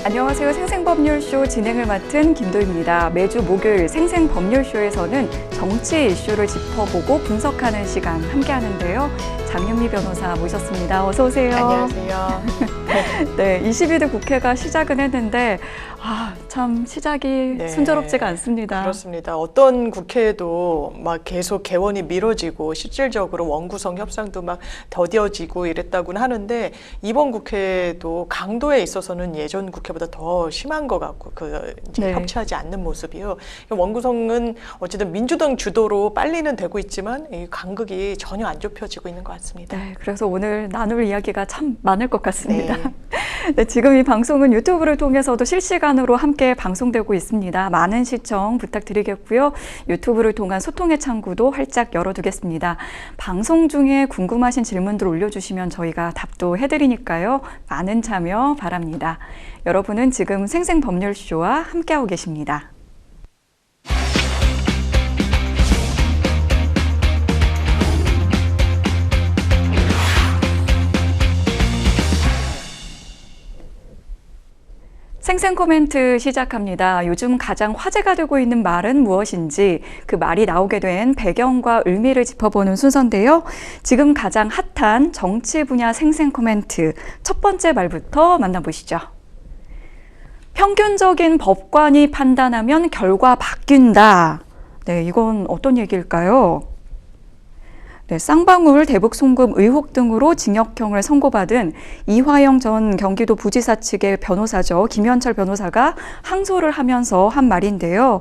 안녕하세요. 생생법률쇼 진행을 맡은 김도희입니다. 매주 목요일 생생법률쇼에서는 정치 이슈를 짚어보고 분석하는 시간 함께 하는데요. 장윤미 변호사 모셨습니다. 어서 오세요. 안녕하세요. 네, 22대 국회가 시작은 했는데 참 시작이 순조롭지가 않습니다. 그렇습니다. 어떤 국회도 막 계속 개원이 미뤄지고 실질적으로 원구성 협상도 막 더뎌지고 이랬다고는 하는데 이번 국회도 강도에 있어서는 예전 국회보다 더 심한 것 같고 이제 협치하지 않는 모습이요. 원구성은 어쨌든 민주당 주도로 빨리는 되고 있지만 이 간극이 전혀 안 좁혀지고 있는 것 같습니다. 네, 그래서 오늘 나눌 이야기가 참 많을 것 같습니다. 네, 지금 이 방송은 유튜브를 통해서도 실시간으로 함께 방송되고 있습니다. 많은 시청 부탁드리겠고요. 유튜브를 통한 소통의 창구도 활짝 열어두겠습니다. 방송 중에 궁금하신 질문들 올려주시면 저희가 답도 해드리니까요. 많은 참여 바랍니다. 여러분은 지금 생생법률쇼와 함께하고 계십니다. 생생 코멘트 시작합니다. 요즘 가장 화제가 되고 있는 말은 무엇인지 그 말이 나오게 된 배경과 의미를 짚어보는 순서인데요. 지금 가장 핫한 정치 분야 생생 코멘트 첫 번째 말부터 만나보시죠. 평균적인 법관이 판단하면 결과 바뀐다. 네, 이건 어떤 얘기일까요? 네, 쌍방울 대북 송금 의혹 등으로 징역형을 선고받은 이화영 전 경기도 부지사 측의 변호사죠. 김현철 변호사가 항소를 하면서 한 말인데요.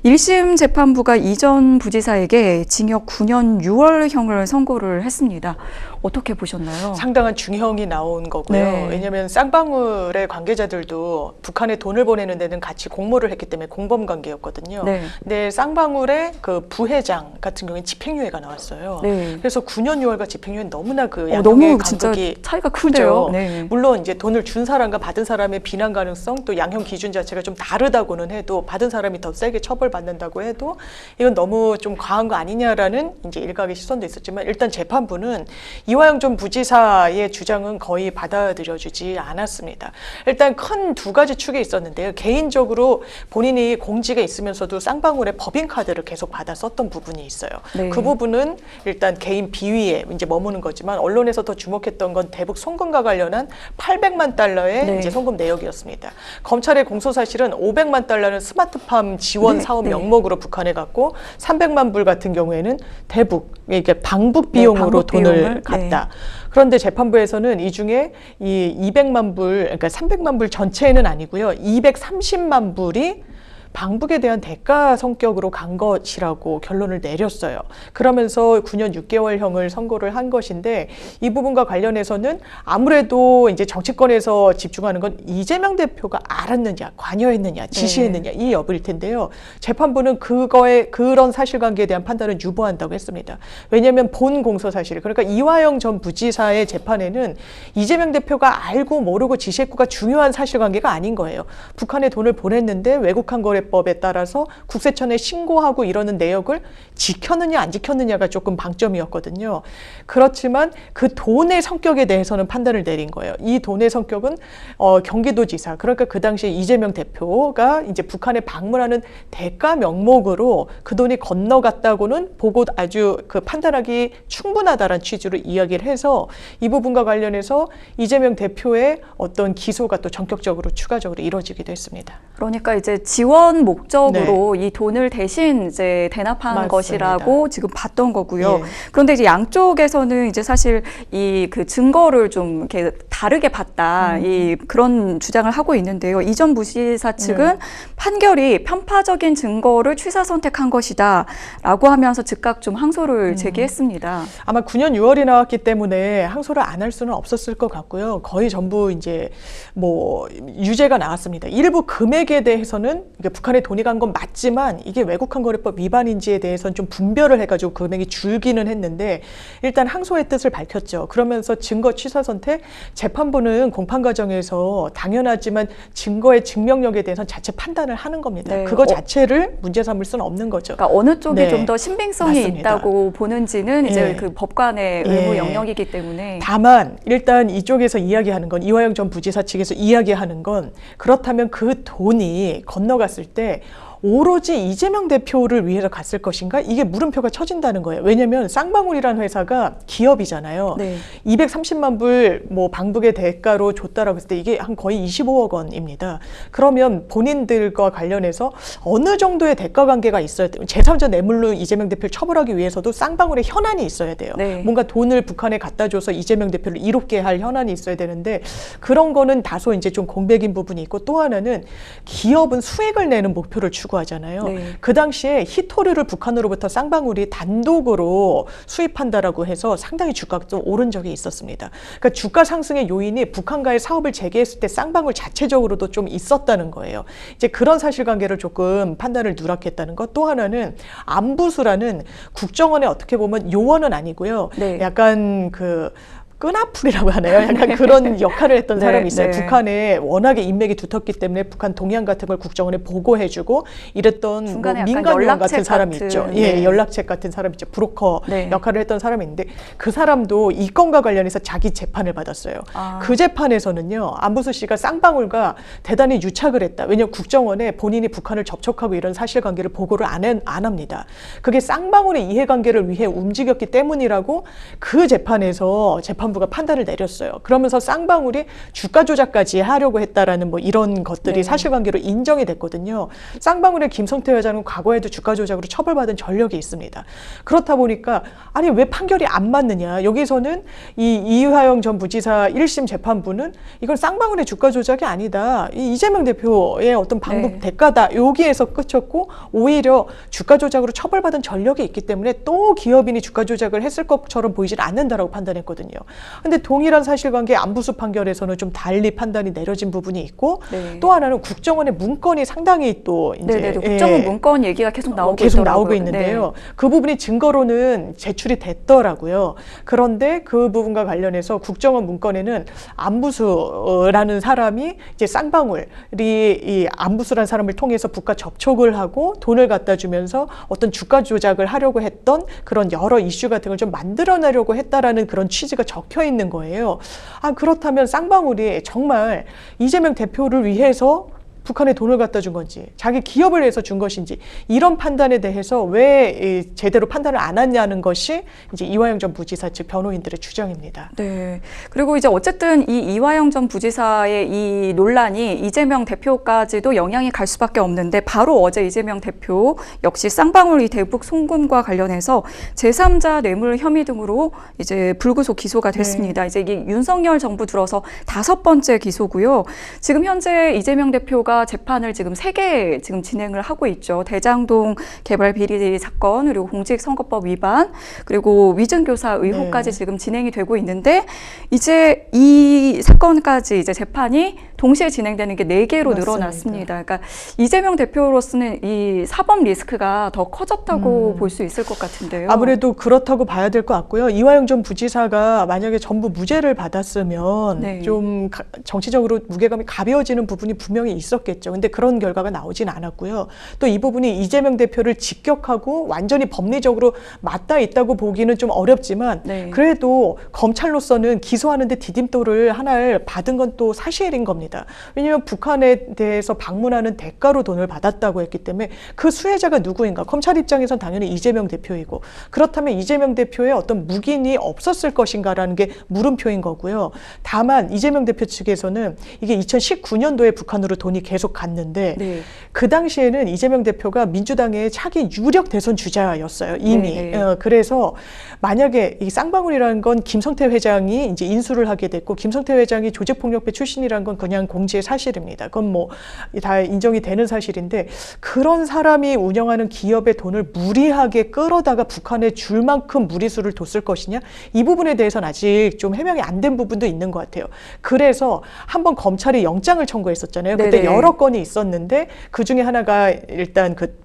1심 재판부가 이 전 부지사에게 징역 9년 6월형을 선고를 했습니다. 어떻게 보셨나요? 상당한 중형이 나온 거고요. 네. 왜냐하면 쌍방울의 관계자들도 북한에 돈을 보내는 데는 같이 공모를 했기 때문에 공범 관계였거든요. 네. 근데 쌍방울의 그 부회장 같은 경우에 집행유예가 나왔어요. 네. 그래서 9년 6월과 집행유예는 너무나 그 양형의 너무 진짜 간극이 차이가 큰데요. 크죠. 네. 물론 이제 돈을 준 사람과 받은 사람의 비난 가능성 또 양형 기준 자체가 좀 다르다고는 해도 받은 사람이 더 세게 처벌받는다고 해도 이건 너무 좀 과한 거 아니냐라는 이제 일각의 시선도 있었지만 일단 재판부는 이화영 전 부지사의 주장은 거의 받아들여주지 않았습니다. 일단 큰 두 가지 축이 있었는데요. 개인적으로 본인이 공직에 있으면서도 쌍방울의 법인카드를 계속 받아 썼던 부분이 있어요. 네. 그 부분은 일단 개인 비위에 이제 머무는 거지만 언론에서 더 주목했던 건 대북 송금과 관련한 800만 달러의 이제 송금 내역이었습니다. 검찰의 공소 사실은 500만 달러는 스마트팜 지원 사업 명목으로 북한에 갔고 300만 불 같은 경우에는 대북, 이게 방북 비용으로 돈을 갔다. 그런데 재판부에서는 이 중에 이 200만 불, 그러니까 300만 불 전체는 아니고요. 230만 불이 방북에 대한 대가 성격으로 간 것이라고 결론을 내렸어요. 그러면서 9년 6개월형을 선고를 한 것인데 이 부분과 관련해서는 아무래도 이제 정치권에서 집중하는 건 이재명 대표가 알았느냐, 관여했느냐, 지시했느냐 이 여부일 텐데요. 재판부는 그런 사실관계에 대한 판단은 유보한다고 했습니다. 왜냐하면 본 공소 사실, 그러니까 이화영 전 부지사의 재판에는 이재명 대표가 알고 모르고 지시했고가 중요한 사실관계가 아닌 거예요. 북한에 돈을 보냈는데 외국한 거래 법에 따라서 국세청에 신고하고 이러는 내역을 지켰느냐 안 지켰느냐가 조금 방점이었거든요. 그렇지만 그 돈의 성격에 대해서는 판단을 내린 거예요. 이 돈의 성격은 경기도지사, 그러니까 그 당시에 이재명 대표가 이제 북한에 방문하는 대가 명목으로 그 돈이 건너갔다고는 보고 아주 그 판단하기 충분하다라는 취지로 이야기를 해서 이 부분과 관련해서 이재명 대표의 어떤 기소가 또 전격적으로 추가적으로 이루어지기도 했습니다. 그러니까 이제 지원 목적으로 이 돈을 대신 이제 대납한 맞습니다. 것이라고 지금 봤던 거고요. 예. 그런데 이제 양쪽에서는 이제 사실 이 그 증거를 좀 이렇게 다르게 봤다 이 그런 주장을 하고 있는데요. 이 전 부지사 측은 판결이 편파적인 증거를 취사 선택한 것이다라고 하면서 즉각 좀 항소를 제기했습니다. 아마 9년 6월이 나왔기 때문에 항소를 안 할 수는 없었을 것 같고요. 거의 전부 이제 뭐 유죄가 나왔습니다. 일부 금액에 대해서는 북한에 돈이 간 건 맞지만 이게 외국한 거래법 위반인지에 대해서는 좀 분별을 해가지고 금액이 줄기는 했는데 일단 항소의 뜻을 밝혔죠. 그러면서 증거 취사 선택, 재판부는 공판 과정에서 당연하지만 증거의 증명력에 대해서는 자체 판단을 하는 겁니다. 네. 그거 자체를 문제 삼을 수는 없는 거죠. 그러니까 어느 쪽이 네. 좀 더 신빙성이 맞습니다. 있다고 보는지는 이제 예. 그 법관의 의무 예. 영역이기 때문에. 다만 일단 이쪽에서 이야기하는 건 이화영 전 부지사 측에서 이야기하는 건 그렇다면 그 돈이 건너갔을 때 오로지 이재명 대표를 위해서 갔을 것인가? 이게 물음표가 쳐진다는 거예요. 왜냐하면 쌍방울이라는 회사가 기업이잖아요. 네. 230만 불 뭐 방북의 대가로 줬다라고 했을 때 이게 한 거의 25억 원입니다. 그러면 본인들과 관련해서 어느 정도의 대가 관계가 있어야 돼요. 제3자 뇌물로 이재명 대표를 처벌하기 위해서도 쌍방울의 현안이 있어야 돼요. 네. 뭔가 돈을 북한에 갖다 줘서 이재명 대표를 이롭게 할 현안이 있어야 되는데 그런 거는 다소 이제 좀 공백인 부분이 있고 또 하나는 기업은 수익을 내는 목표를 추구하잖아요. 네. 그 당시에 히토류를 북한으로부터 쌍방울이 단독으로 수입한다라고 해서 상당히 주가가 좀 오른 적이 있었습니다. 그러니까 주가 상승의 요인이 북한과의 사업을 재개했을 때 쌍방울 자체적으로도 좀 있었다는 거예요. 이제 그런 사실관계를 조금 판단을 누락했다는 것. 또 하나는 안부수라는 국정원의 어떻게 보면 요원은 아니고요. 네. 약간 그 끈아풀이라고 하나요? 약간 그런 역할을 했던 네, 사람이 있어요. 네. 북한에 워낙에 인맥이 두텁기 때문에 북한 동향 같은 걸 국정원에 보고해주고 이랬던 뭐 중간에 약간 민간요원 같은 연락책 사람이 같은, 있죠. 네. 예, 연락책 같은 사람이 있죠. 브로커 네. 역할을 했던 사람이 있는데 그 사람도 이 건과 관련해서 자기 재판을 받았어요. 아. 그 재판에서는요. 안부수 씨가 쌍방울과 대단히 유착을 했다. 왜냐하면 국정원에 본인이 북한을 접촉하고 이런 사실관계를 보고를 안 합니다. 그게 쌍방울의 이해관계를 위해 움직였기 때문이라고 그 재판에서 재판부가 판단을 내렸어요. 그러면서 쌍방울이 주가 조작까지 하려고 했다라는 뭐 이런 것들이 네. 사실관계로 인정이 됐거든요. 쌍방울의 김성태 회장은 과거에도 주가 조작으로 처벌받은 전력이 있습니다. 그렇다 보니까 아니 왜 판결이 안 맞느냐. 여기서는 이 이화영 전 부지사 1심 재판부는 이건 쌍방울의 주가 조작이 아니다. 이 이재명 대표의 어떤 방북 네. 대가다. 여기에서 끝쳤고 오히려 주가 조작으로 처벌받은 전력이 있기 때문에 또 기업인이 주가 조작을 했을 것처럼 보이질 않는다라고 판단했거든요. 근데 동일한 사실관계 안부수 판결에서는 좀 달리 판단이 내려진 부분이 있고 네. 또 하나는 국정원의 문건이 상당히 또 이제 네네. 국정원 문건 얘기가 계속 나오고 계속 있더라고요. 나오고 있는데요. 그 부분이 증거로는 제출이 됐더라고요. 그런데 그 부분과 관련해서 국정원 문건에는 안부수라는 사람이 이제 쌍방울이 이 안부수라는 사람을 통해서 북과 접촉을 하고 돈을 갖다 주면서 어떤 주가 조작을 하려고 했던 그런 여러 이슈 같은 걸 좀 만들어내려고 했다라는 그런 취지가 적혀 있는 거예요. 아, 그렇다면 쌍방울이 정말 이재명 대표를 위해서 북한에 돈을 갖다 준 건지 자기 기업을 위해서 준 것인지 이런 판단에 대해서 왜 제대로 판단을 안 했냐는 것이 이제 이화영 전 부지사 측 변호인들의 주장입니다. 네. 그리고 이제 어쨌든 이 이화영 전 부지사의 이 논란이 이재명 대표까지도 영향이 갈 수밖에 없는데 바로 어제 이재명 대표 역시 쌍방울 이 대북 송금과 관련해서 제3자 뇌물 혐의 등으로 이제 불구속 기소가 됐습니다. 이제 이게 윤석열 정부 들어서 5번째 기소고요. 지금 현재 이재명 대표가 재판을 지금 3개 지금 진행을 하고 있죠. 대장동 개발 비리 사건, 그리고 공직선거법 위반, 그리고 위증교사 의혹까지 지금 진행이 되고 있는데 이제 이 사건까지 이제 재판이 동시에 진행되는 게 4개로 맞습니다. 늘어났습니다. 그러니까 이재명 대표로서는 이 사법 리스크가 더 커졌다고 볼 수 있을 것 같은데요. 아무래도 그렇다고 봐야 될 것 같고요. 이화영 전 부지사가 만약에 전부 무죄를 받았으면 네. 좀 정치적으로 무게감이 가벼워지는 부분이 분명히 있었겠죠. 근데 그런 결과가 나오진 않았고요. 또 이 부분이 이재명 대표를 직격하고 완전히 법리적으로 맞닿아 있다고 보기는 좀 어렵지만 네. 그래도 검찰로서는 기소하는데 디딤돌을 하나를 받은 건 또 사실인 겁니다. 왜냐하면 북한에 대해서 방문하는 대가로 돈을 받았다고 했기 때문에 그 수혜자가 누구인가? 검찰 입장에선 당연히 이재명 대표이고 그렇다면 이재명 대표의 어떤 묵인이 없었을 것인가라는 게 물음표인 거고요. 다만 이재명 대표 측에서는 이게 2019년도에 북한으로 돈이 계속 갔는데 네. 그 당시에는 이재명 대표가 민주당의 차기 유력 대선 주자였어요. 이미. 네. 그래서 만약에 이 쌍방울이라는 건 김성태 회장이 이제 인수를 하게 됐고 김성태 회장이 조직폭력배 출신이라는 건 그냥 공지의 사실입니다. 그건 뭐 다 인정이 되는 사실인데 그런 사람이 운영하는 기업의 돈을 무리하게 끌어다가 북한에 줄 만큼 무리수를 뒀을 것이냐? 이 부분에 대해서는 아직 좀 해명이 안 된 부분도 있는 것 같아요. 그래서 한번 검찰이 영장을 청구했었잖아요. 그때 네네. 여러 건이 있었는데 그 중에 하나가 일단 그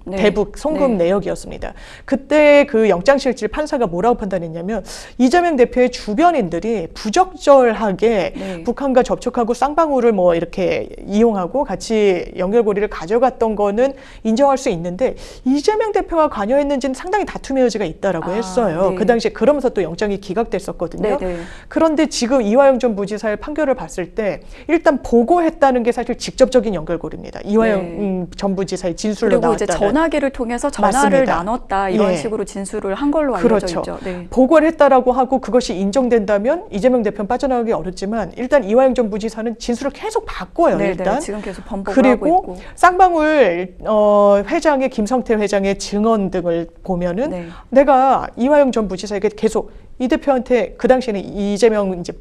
네. 대북 송금 네. 내역이었습니다. 그때 그 영장실질 판사가 뭐라고 판단했냐면 이재명 대표의 주변인들이 부적절하게 네. 북한과 접촉하고 쌍방울을 뭐 이렇게 이용하고 같이 연결고리를 가져갔던 거는 인정할 수 있는데 이재명 대표가 관여했는지는 상당히 다툼의 여지가 있다라고 했어요. 네. 그 당시에 그러면서 또 영장이 기각됐었거든요. 네, 네. 그런데 지금 이화영 전 부지사의 판결을 봤을 때 일단 보고했다는 게 사실 직접적인 연결고리입니다. 이화영 네. 전 부지사의 진술로 그리고 나왔다는. 이제 전화기를 통해서 전화를 맞습니다. 나눴다 이런 예. 식으로 진술을 한 걸로 알려져 그렇죠. 있죠. 네. 보고를 했다라고 하고 그것이 인정된다면 이재명 대표는 빠져나가기 어렵지만 일단 이화영 전 부지사는 진술을 계속 바꿔요. 네, 일단. 네. 지금 계속 번복을 하고 그리고 있고. 쌍방울 회장의 김성태 회장의 증언 등을 보면은 네. 내가 이화영 전 부지사에게 계속 이 대표한테 그 당시에는 이재명 이제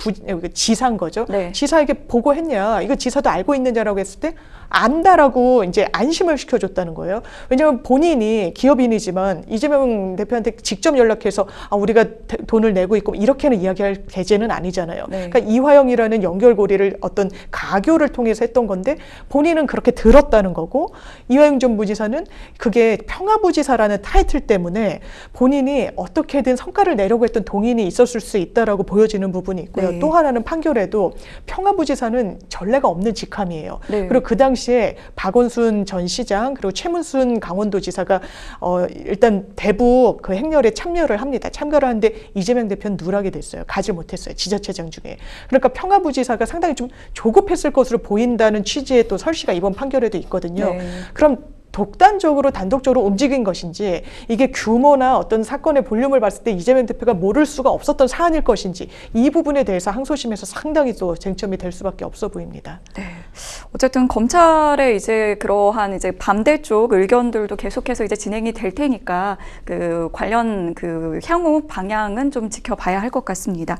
지사인 거죠. 네. 지사에게 보고했냐? 이거 지사도 알고 있느냐라고 했을 때 안다라고 이제 안심을 시켜줬다는 거예요. 왜냐하면 본인이 기업인이지만 이재명 대표한테 직접 연락해서 우리가 돈을 내고 있고 이렇게는 이야기할 계제는 아니잖아요. 네. 그러니까 이화영이라는 연결고리를 어떤 가교를 통해서 했던 건데 본인은 그렇게 들었다는 거고 이화영 전 부지사는 그게 평화부지사라는 타이틀 때문에 본인이 어떻게든 성과를 내려고 했던 동인이 있었을 수 있다라고 보여지는 부분이 있고요. 네. 또 하나는 판결에도 평화부지사는 전례가 없는 직함이에요. 네. 그리고 그 당시에 박원순 전 시장 그리고 최문순 강원도지사가 일단 대북 그 행렬에 참여를 합니다. 참가를 하는데 이재명 대표는 누락이 됐어요. 가지 못했어요. 지자체장 중에. 그러니까 평화부지사가 상당히 좀 조급했을 것으로 보인다는 취지의 또 설시가 이번 판결에도 있거든요. 네. 그럼 독단적으로 단독적으로 움직인 것인지 이게 규모나 어떤 사건의 볼륨을 봤을 때 이재명 대표가 모를 수가 없었던 사안일 것인지 이 부분에 대해서 항소심에서 상당히 또 쟁점이 될 수밖에 없어 보입니다. 네. 어쨌든 검찰의 이제 그러한 이제 반대쪽 의견들도 계속해서 이제 진행이 될 테니까 그 관련 그 향후 방향은 좀 지켜봐야 할 것 같습니다.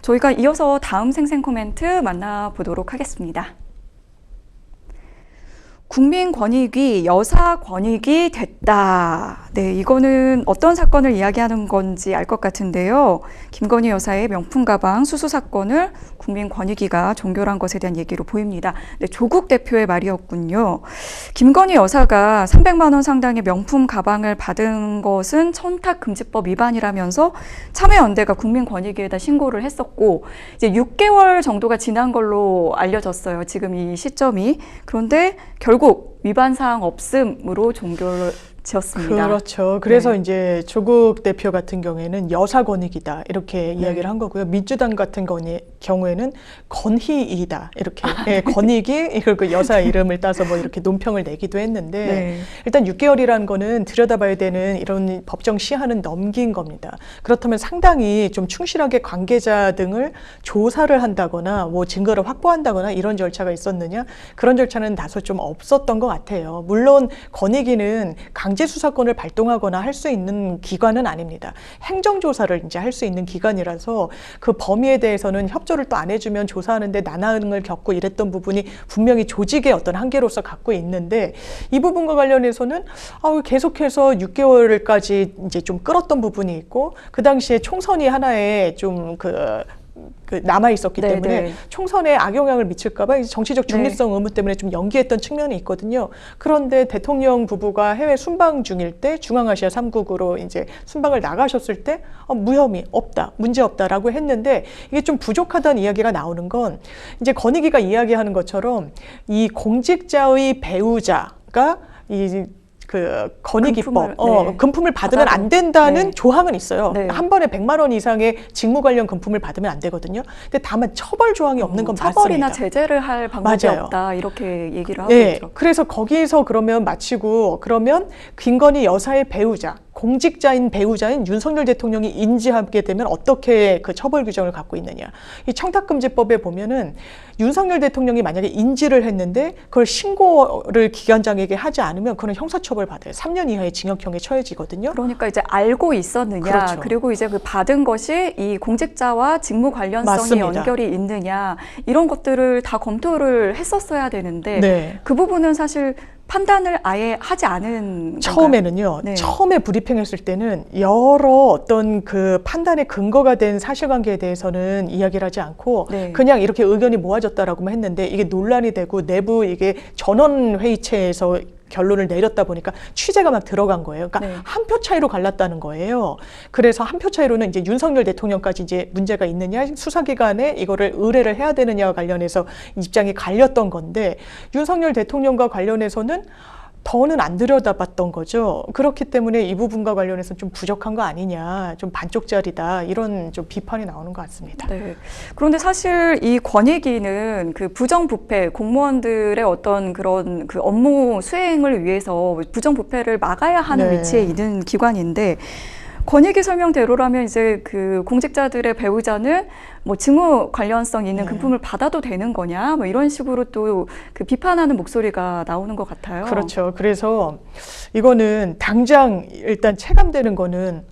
저희가 이어서 다음 생생 코멘트 만나보도록 하겠습니다. 국민권익위 여사권익이 됐다. 네, 이거는 어떤 사건을 이야기하는 건지 알 것 같은데요. 김건희 여사의 명품 가방 수수 사건을 국민권익위가 종결한 것에 대한 얘기로 보입니다. 네, 조국 대표의 말이었군요. 김건희 여사가 300만 원 상당의 명품 가방을 받은 것은 청탁금지법 위반이라면서 참여연대가 국민권익위에다 신고를 했었고 이제 6개월 정도가 지난 걸로 알려졌어요. 지금 이 시점이. 그런데 결국 위반 사항 없음으로 종결지었습니다. 그렇죠. 그래서 네. 이제 조국 대표 같은 경우에는 여사권익이다 이렇게 이야기를 한 거고요. 민주당 같은 경우에는 건희이다 이렇게 권익이 그 여사 이름을 따서 뭐 이렇게 논평을 내기도 했는데 네. 일단 6개월이라는 거는 들여다봐야 되는 이런 법정 시한은 넘긴 겁니다. 그렇다면 상당히 좀 충실하게 관계자 등을 조사를 한다거나 뭐 증거를 확보한다거나 이런 절차가 있었느냐? 그런 절차는 다소 좀 없었던 것 같아요. 물론 권익위는 강제 수사권을 발동하거나 할 수 있는 기관은 아닙니다. 행정조사를 이제 할 수 있는 기관이라서 그 범위에 대해서는 협조를 또 안 해주면 조사하는데 난항을 겪고 이랬던 부분이 분명히 조직의 어떤 한계로서 갖고 있는데 이 부분과 관련해서는 계속해서 6개월까지 이제 좀 끌었던 부분이 있고 그 당시에 총선이 하나의 좀 남아 있었기 네, 때문에 네. 총선에 악영향을 미칠까봐 정치적 중립성 의무 때문에 좀 연기했던 측면이 있거든요. 그런데 대통령 부부가 해외 순방 중일 때 중앙아시아 3국으로 이제 순방을 나가셨을 때 무혐의 없다, 문제 없다라고 했는데 이게 좀 부족하다는 이야기가 나오는 건 이제 권익위가 이야기하는 것처럼 이 공직자의 배우자가 건익위법 금품을 받으면 안 된다는 조항은 있어요. 네. 한 번에 100만 원 이상의 직무 관련 금품을 받으면 안 되거든요. 근데 다만 처벌 조항이 없는 건 처벌이나 맞습니다. 제재를 할 방법이 맞아요. 없다 이렇게 얘기를 하고 네, 있죠. 그래서 거기서 그러면 마치고 그러면 김건희 여사의 배우자, 공직자인 배우자인 윤석열 대통령이 인지하게 되면 어떻게 그 처벌 규정을 갖고 있느냐. 이 청탁금지법에 보면은 윤석열 대통령이 만약에 인지를 했는데 그걸 신고를 기관장에게 하지 않으면 그건 형사처벌 받아요. 3년 이하의 징역형에 처해지거든요. 그러니까 이제 알고 있었느냐, 그렇죠. 그리고 이제 그 받은 것이 이 공직자와 직무 관련성이 맞습니다. 연결이 있느냐 이런 것들을 다 검토를 했었어야 되는데 네. 그 부분은 사실 판단을 아예 하지 않은 처음에는요. 네. 처음에 브리핑했을 때는 여러 어떤 그 판단의 근거가 된 사실관계에 대해서는 이야기를 하지 않고 네. 그냥 이렇게 의견이 모아졌다라고만 했는데 이게 논란이 되고 내부 이게 전원회의체에서 결론을 내렸다 보니까 취재가 막 들어간 거예요. 그러니까 네. 한 표 차이로 갈랐다는 거예요. 그래서 한 표 차이로는 이제 윤석열 대통령까지 이제 문제가 있느냐, 수사기관에 이거를 의뢰를 해야 되느냐와 관련해서 입장이 갈렸던 건데 윤석열 대통령과 관련해서는 더는 안 들여다봤던 거죠. 그렇기 때문에 이 부분과 관련해서 좀 부족한 거 아니냐, 좀 반쪽짜리다 이런 좀 비판이 나오는 것 같습니다. 네. 그런데 사실 이 권익위는 그 부정부패 공무원들의 어떤 그런 그 업무 수행을 위해서 부정부패를 막아야 하는 네. 위치에 있는 기관인데 권익위 설명대로라면 이제 그 공직자들의 배우자는 뭐 직무 관련성 있는 네. 금품을 받아도 되는 거냐 뭐 이런 식으로 또 그 비판하는 목소리가 나오는 것 같아요. 그렇죠. 그래서 이거는 당장 일단 체감되는 거는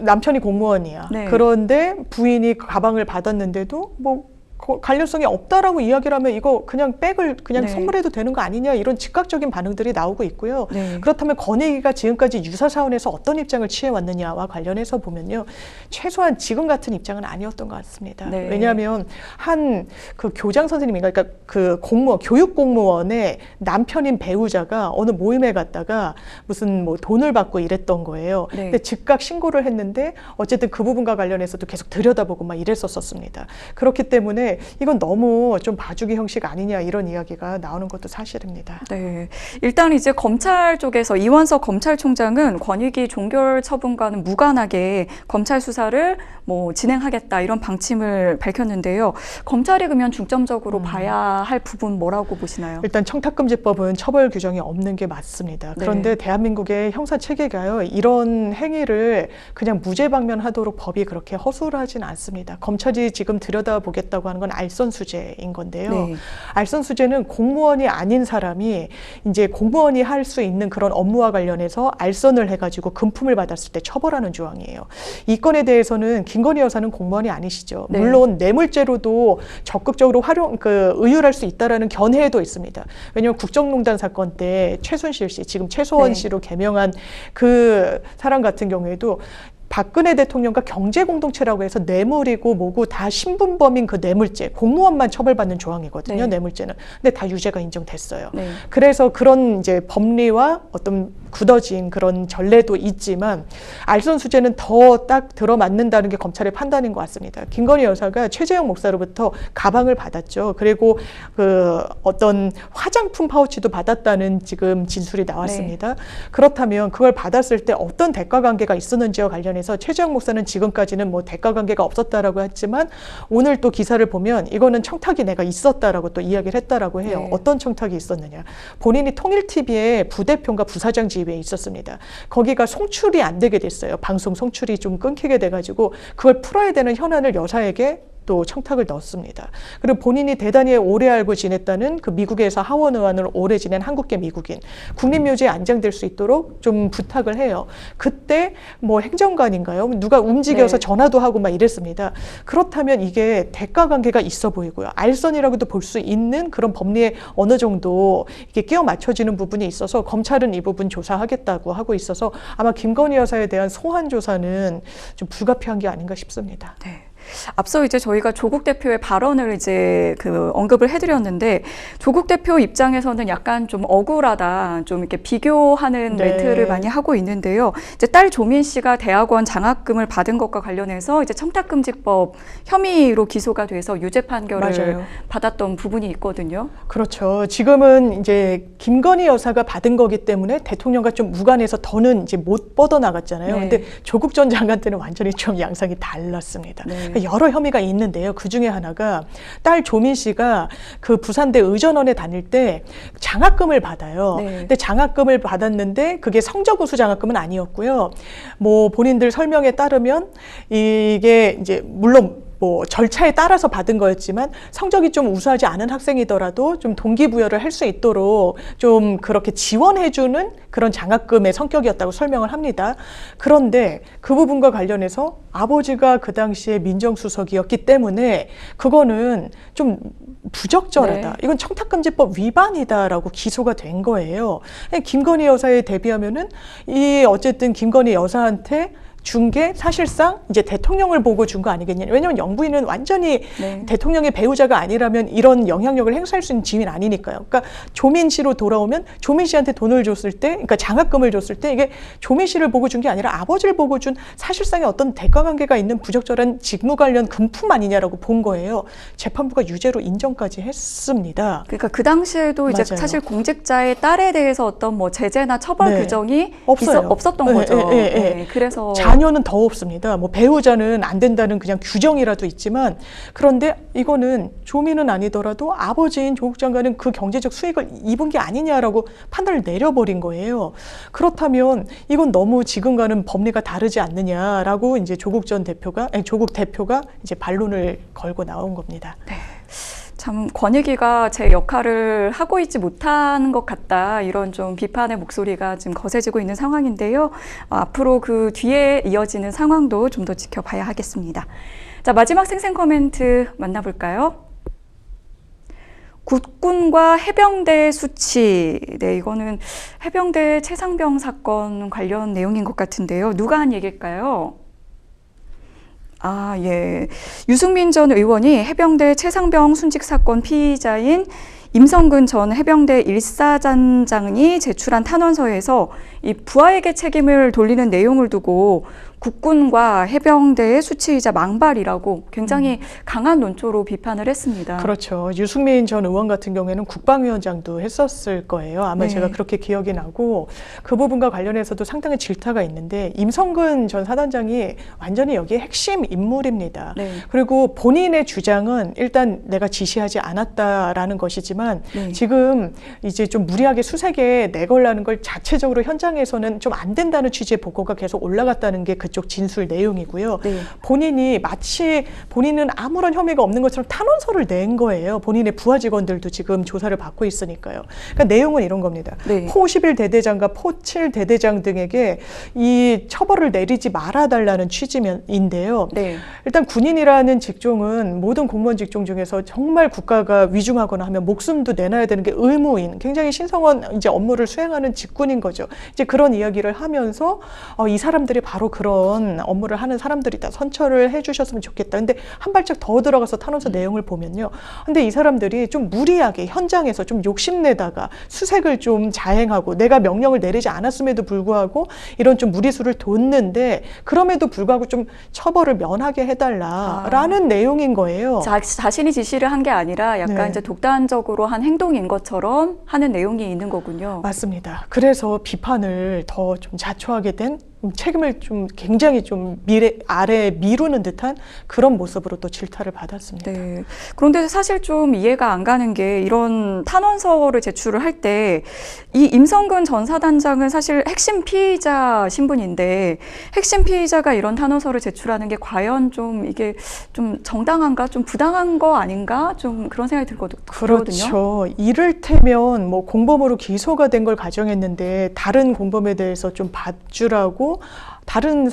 남편이 공무원이야. 네. 그런데 부인이 가방을 받았는데도 뭐 관련성이 없다라고 이야기를 하면 이거 그냥 백을 그냥 네. 선물해도 되는 거 아니냐 이런 즉각적인 반응들이 나오고 있고요. 네. 그렇다면 권익위가 지금까지 유사 사원에서 어떤 입장을 취해왔느냐와 관련해서 보면요. 최소한 지금 같은 입장은 아니었던 것 같습니다. 네. 왜냐하면 한 그 교장 선생님인가 그러니까 그 공무원 교육 공무원의 남편인 배우자가 어느 모임에 갔다가 무슨 뭐 돈을 받고 이랬던 거예요. 네. 근데 즉각 신고를 했는데 어쨌든 그 부분과 관련해서도 계속 들여다보고 막 이랬었습니다. 그렇기 때문에 이건 너무 좀 봐주기 형식 아니냐 이런 이야기가 나오는 것도 사실입니다. 네. 일단 이제 검찰 쪽에서 이원석 검찰총장은 권익위 종결 처분과는 무관하게 검찰 수사를 뭐 진행하겠다 이런 방침을 밝혔는데요. 검찰이 그러면 중점적으로 봐야 할 부분 뭐라고 보시나요? 일단 청탁금지법은 처벌 규정이 없는 게 맞습니다. 그런데 네. 대한민국의 형사 체계가요. 이런 행위를 그냥 무죄방면하도록 법이 그렇게 허술하진 않습니다. 검찰이 지금 들여다보겠다고 하는 건 알선수재인 건데요. 네. 알선수재는 공무원이 아닌 사람이 이제 공무원이 할 수 있는 그런 업무와 관련해서 알선을 해가지고 금품을 받았을 때 처벌하는 조항이에요. 이 건에 대해서는 김건희 여사는 공무원이 아니시죠. 네. 물론 뇌물죄로도 적극적으로 의율할 수 있다라는 견해도 있습니다. 왜냐하면 국정농단 사건 때 최순실 씨, 지금 최소원 네. 씨로 개명한 그 사람 같은 경우에도 박근혜 대통령과 경제공동체라고 해서 뇌물이고 뭐고 다 신분범인 그 뇌물죄, 공무원만 처벌받는 조항이거든요. 네. 뇌물죄는. 근데 다 유죄가 인정됐어요. 네. 그래서 그런 이제 법리와 어떤 굳어진 그런 전례도 있지만 알선수재는 더 딱 들어맞는다는 게 검찰의 판단인 것 같습니다. 김건희 여사가 최재형 목사로부터 가방을 받았죠. 그리고 그 어떤 화장품 파우치도 받았다는 지금 진술이 나왔습니다. 그렇다면 그걸 받았을 때 어떤 대가 관계가 있었는지와 관련해서 최재형 목사는 지금까지는 뭐 대가 관계가 없었다라고 했지만 오늘 또 기사를 보면 이거는 청탁이 내가 있었다라고 또 이야기를 했다라고 해요. 네. 어떤 청탁이 있었느냐. 본인이 통일TV에 부대표인가 부사장 지휘에 있었습니다. 거기가 송출이 안 되게 됐어요. 방송 송출이 좀 끊기게 돼가지고 그걸 풀어야 되는 현안을 여사에게 또 청탁을 넣었습니다. 그리고 본인이 대단히 오래 알고 지냈다는 그 미국에서 하원 의원을 오래 지낸 한국계 미국인 국립묘지에 안장될 수 있도록 좀 부탁을 해요. 그때 뭐 행정관인가요? 누가 움직여서 네. 전화도 하고 막 이랬습니다. 그렇다면 이게 대가 관계가 있어 보이고요. 알선이라고도 볼 수 있는 그런 법리에 어느 정도 이게 끼워 맞춰지는 부분이 있어서 검찰은 이 부분 조사하겠다고 하고 있어서 아마 김건희 여사에 대한 소환 조사는 좀 불가피한 게 아닌가 싶습니다. 네. 앞서 이제 저희가 조국 대표의 발언을 이제 그 언급을 해드렸는데 조국 대표 입장에서는 약간 좀 억울하다, 좀 이렇게 비교하는 네. 멘트를 많이 하고 있는데요. 이제 딸 조민 씨가 대학원 장학금을 받은 것과 관련해서 이제 청탁금지법 혐의로 기소가 돼서 유죄 판결을 맞아요. 받았던 부분이 있거든요. 그렇죠. 지금은 이제 김건희 여사가 받은 거기 때문에 대통령과 좀 무관해서 더는 이제 못 뻗어나갔잖아요. 네. 근데 조국 전 장관 때는 완전히 좀 양상이 달랐습니다. 네. 여러 혐의가 있는데요. 그 중에 하나가 딸 조민 씨가 그 부산대 의전원에 다닐 때 장학금을 받아요. 네. 근데 장학금을 받았는데 그게 성적 우수 장학금은 아니었고요. 뭐 본인들 설명에 따르면 이게 이제 물론 뭐 절차에 따라서 받은 거였지만 성적이 좀 우수하지 않은 학생이더라도 좀 동기부여를 할 수 있도록 좀 그렇게 지원해주는 그런 장학금의 성격이었다고 설명을 합니다. 그런데 그 부분과 관련해서 아버지가 그 당시에 민정수석이었기 때문에 그거는 좀 부적절하다. 네. 이건 청탁금지법 위반이다라고 기소가 된 거예요. 김건희 여사에 대비하면은 이 어쨌든 김건희 여사한테 준 게 사실상 이제 대통령을 보고 준 거 아니겠냐. 왜냐하면 영부인은 완전히 네. 대통령의 배우자가 아니라면 이런 영향력을 행사할 수 있는 지위는 아니니까요. 그러니까 조민 씨로 돌아오면 조민 씨한테 돈을 줬을 때, 그러니까 장학금을 줬을 때 이게 조민 씨를 보고 준 게 아니라 아버지를 보고 준 사실상의 어떤 대가관계가 있는 부적절한 직무 관련 금품 아니냐라고 본 거예요. 재판부가 유죄로 인정까지 했습니다. 그러니까 그 당시에도 이제 맞아요. 사실 공직자의 딸에 대해서 어떤 뭐 제재나 처벌 네. 규정이 없어요. 없었던 네, 거죠. 네, 네, 네. 네, 그래서 자녀는 더 없습니다. 뭐 배우자는 안 된다는 그냥 규정이라도 있지만, 그런데 이거는 조민은 아니더라도 아버지인 조국 장관은 그 경제적 수익을 입은 게 아니냐라고 판단을 내려버린 거예요. 그렇다면 이건 너무 지금과는 법리가 다르지 않느냐라고 이제 조국 대표가 이제 반론을 걸고 나온 겁니다. 네. 참 권익위가 제 역할을 하고 있지 못하는 것 같다, 이런 좀 비판의 목소리가 지금 거세지고 있는 상황인데요. 앞으로 그 뒤에 이어지는 상황도 좀 더 지켜봐야 하겠습니다. 자, 마지막 생생 코멘트 만나볼까요? 국군과 해병대 수치. 네, 이거는 해병대 최상병 사건 관련 내용인 것 같은데요. 누가 한 얘기일까요? 예. 유승민 전 의원이 해병대 최상병 순직 사건 피의자인 임성근 전 해병대 1사단장이 제출한 탄원서에서 이 부하에게 책임을 돌리는 내용을 두고 국군과 해병대의 수치이자 망발이라고 굉장히 강한 논조로 비판을 했습니다. 그렇죠. 유승민 전 의원 같은 경우에는 국방위원장도 했었을 거예요. 아마 네. 제가 그렇게 기억이 나고, 그 부분과 관련해서도 상당히 질타가 있는데, 임성근 전 사단장이 완전히 여기에 핵심 인물입니다. 네. 그리고 본인의 주장은 일단 내가 지시하지 않았다라는 것이지만, 네. 지금 이제 좀 무리하게 수색에 내걸라는 걸 자체적으로 현장에서는 좀 안 된다는 취지의 보고가 계속 올라갔다는 게 그쪽 진술 내용이고요. 네. 본인이 마치 본인은 아무런 혐의가 없는 것처럼 탄원서를 낸 거예요. 본인의 부하 직원들도 지금 조사를 받고 있으니까요. 그러니까 내용은 이런 겁니다. 네. 포 11대대장과 포 7대대장 등에게 이 처벌을 내리지 말아달라는 취지인데요. 네. 일단 군인이라는 직종은 모든 공무원 직종 중에서 정말 국가가 위중하거나 하면 목숨도 내놔야 되는 게 의무인, 굉장히 신성한 이제 업무를 수행하는 직군인 거죠. 이제 그런 이야기를 하면서 이 사람들이 바로 그런 업무를 하는 사람들이다, 선처를 해주셨으면 좋겠다. 근데 한 발짝 더 들어가서 탄원서 내용을 보면요. 근데 이 사람들이 좀 무리하게 현장에서 좀 욕심내다가 수색을 좀 자행하고, 내가 명령을 내리지 않았음에도 불구하고 이런 좀 무리수를 뒀는데, 그럼에도 불구하고 좀 처벌을 면하게 해달라라는 내용인 거예요. 자신이 지시를 한 게 아니라 약간 네. 이제 독단적으로 한 행동인 것처럼 하는 내용이 있는 거군요. 맞습니다. 그래서 비판을 더 좀 자초하게 된, 책임을 좀 굉장히 좀 아래에 미루는 듯한 그런 모습으로 또 질타를 받았습니다. 네. 그런데 사실 좀 이해가 안 가는 게, 이런 탄원서를 제출을 할 때 이 임성근 전 사단장은 사실 핵심 피의자 신분인데, 핵심 피의자가 이런 탄원서를 제출하는 게 과연 좀 이게 좀 정당한가, 좀 부당한 거 아닌가, 좀 그런 생각이 들거든요. 그렇죠. 이를테면 뭐 공범으로 기소가 된 걸 가정했는데 다른 공범에 대해서 좀 봐주라고 다른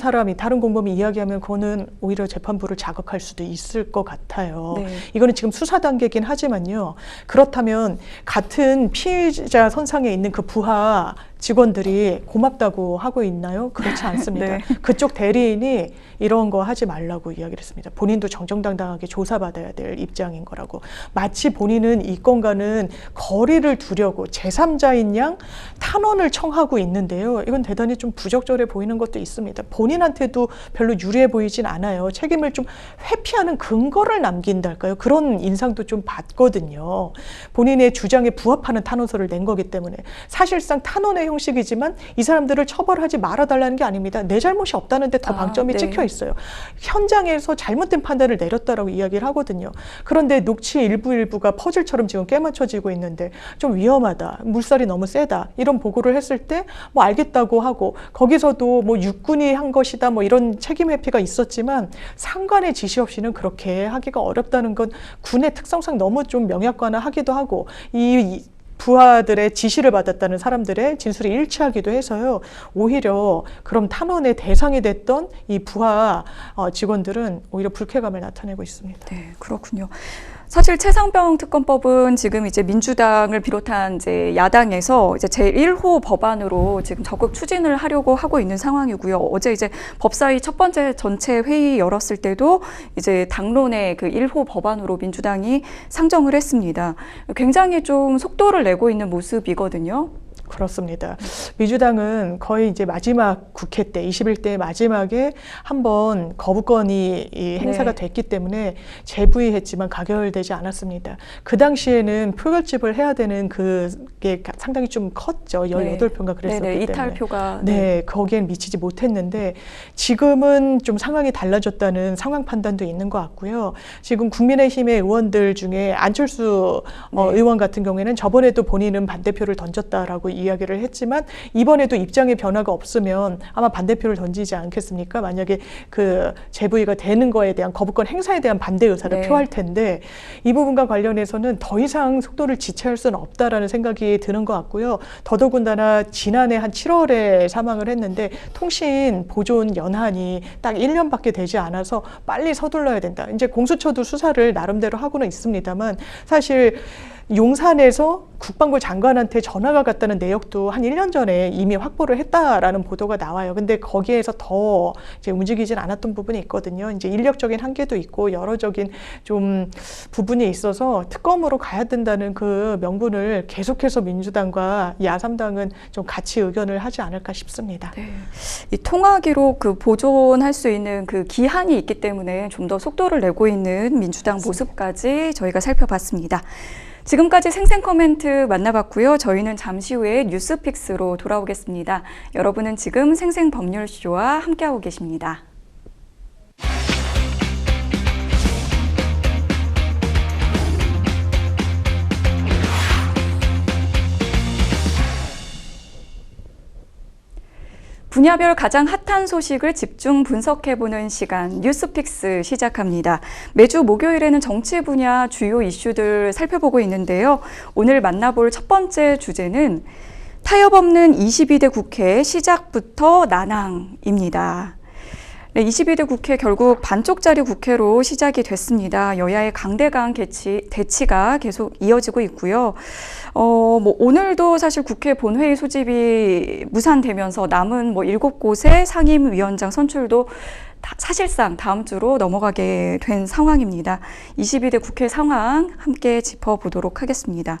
공범이 이야기하면 그거는 오히려 재판부를 자극할 수도 있을 것 같아요. 네. 이거는 지금 수사 단계긴 하지만요. 그렇다면 같은 피의자 선상에 있는 그 부하 직원들이 고맙다고 하고 있나요? 그렇지 않습니다. 네. 그쪽 대리인이 이런 거 하지 말라고 이야기를 했습니다. 본인도 정정당당하게 조사받아야 될 입장인 거라고. 마치 본인은 이 건과는 거리를 두려고 제3자인 양 탄원을 청하고 있는데요. 이건 대단히 좀 부적절해 보이는 것도 있습니다. 본인한테도 별로 유리해 보이진 않아요. 책임을 좀 회피하는 근거를 남긴달까요? 그런 인상도 좀 받거든요. 본인의 주장에 부합하는 탄원서를 낸 거기 때문에 사실상 탄원의 형식이지만 이 사람들을 처벌하지 말아달라는 게 아닙니다. 내 잘못이 없다는데 더 방점이 네. 찍혀 있어요. 현장에서 잘못된 판단을 내렸다라고 이야기를 하거든요. 그런데 녹취 일부가 퍼즐처럼 지금 깨맞춰지고 있는데 좀 위험하다, 물살이 너무 세다, 이런 보고를 했을 때 뭐 알겠다고 하고, 거기서도 뭐 육군이 한 것이다, 뭐 이런 책임 회피가 있었지만 상관의 지시 없이는 그렇게 하기가 어렵다는 건 군의 특성상 너무 좀 명약관화하기도 하고, 이 부하들의 지시를 받았다는 사람들의 진술이 일치하기도 해서요. 오히려 그럼 탄원의 대상이 됐던 이 부하 직원들은 오히려 불쾌감을 나타내고 있습니다. 네, 그렇군요. 사실 최상병 특검법은 지금 이제 민주당을 비롯한 이제 야당에서 이제 제1호 법안으로 지금 적극 추진을 하려고 하고 있는 상황이고요. 어제 이제 법사위 첫 번째 전체 회의 열었을 때도 이제 당론의 그 1호 법안으로 민주당이 상정을 했습니다. 굉장히 좀 속도를 내고 있는 모습이거든요. 그렇습니다. 민주당은 거의 이제 마지막 국회 때 21대 마지막에 한번 거부권이 이 행사가 됐기 때문에 재부의했지만 가결되지 않았습니다. 그 당시에는 표결집을 해야 되는 그게 상당히 좀 컸죠. 18표인가 그랬었기 때문에. 이탈표가. 네, 거기엔 미치지 못했는데 지금은 좀 상황이 달라졌다는 상황 판단도 있는 것 같고요. 지금 국민의힘의 의원들 중에 안철수 의원 같은 경우에는 저번에도 본인은 반대표를 던졌다라고 이야기를 했지만 이번에도 입장의 변화가 없으면 아마 반대표를 던지지 않겠습니까? 만약에 그 재부의가 되는 거에 대한 거부권 행사에 대한 반대 의사를 표할 텐데 이 부분과 관련해서는 더 이상 속도를 지체할 수는 없다라는 생각이 드는 것 같고요. 더더군다나 지난해 한 7월에 사망을 했는데 통신 보존 연한이 딱 1년밖에 되지 않아서 빨리 서둘러야 된다. 이제 공수처도 수사를 나름대로 하고는 있습니다만 사실 용산에서 국방부 장관한테 전화가 갔다는 내역도 한 1년 전에 이미 확보를 했다라는 보도가 나와요. 근데 거기에서 더 이제 움직이진 않았던 부분이 있거든요. 이제 인력적인 한계도 있고 여러적인 좀 부분이 있어서 특검으로 가야 된다는 그 명분을 계속해서 민주당과 야3당은 좀 같이 의견을 하지 않을까 싶습니다. 네. 이 통화 기록 그 보존할 수 있는 그 기한이 있기 때문에 좀 더 속도를 내고 있는 민주당 모습까지 저희가 살펴봤습니다. 지금까지 생생 코멘트 만나봤고요. 저희는 잠시 후에 뉴스픽스로 돌아오겠습니다. 여러분은 지금 생생 법률쇼와 함께하고 계십니다. 분야별 가장 핫한 소식을 집중 분석해보는 시간 뉴스픽스 시작합니다. 매주 목요일에는 정치 분야 주요 이슈들 살펴보고 있는데요. 오늘 만나볼 첫 번째 주제는 타협 없는 22대 국회 시작부터 난항입니다. 네, 22대 국회 결국 반쪽짜리 국회로 시작이 됐습니다. 여야의 강대강 대치가 계속 이어지고 있고요. 오늘도 사실 국회 본회의 소집이 무산되면서 남은 7곳의 상임위원장 선출도 사실상 다음 주로 넘어가게 된 상황입니다. 22대 국회 상황 함께 짚어보도록 하겠습니다.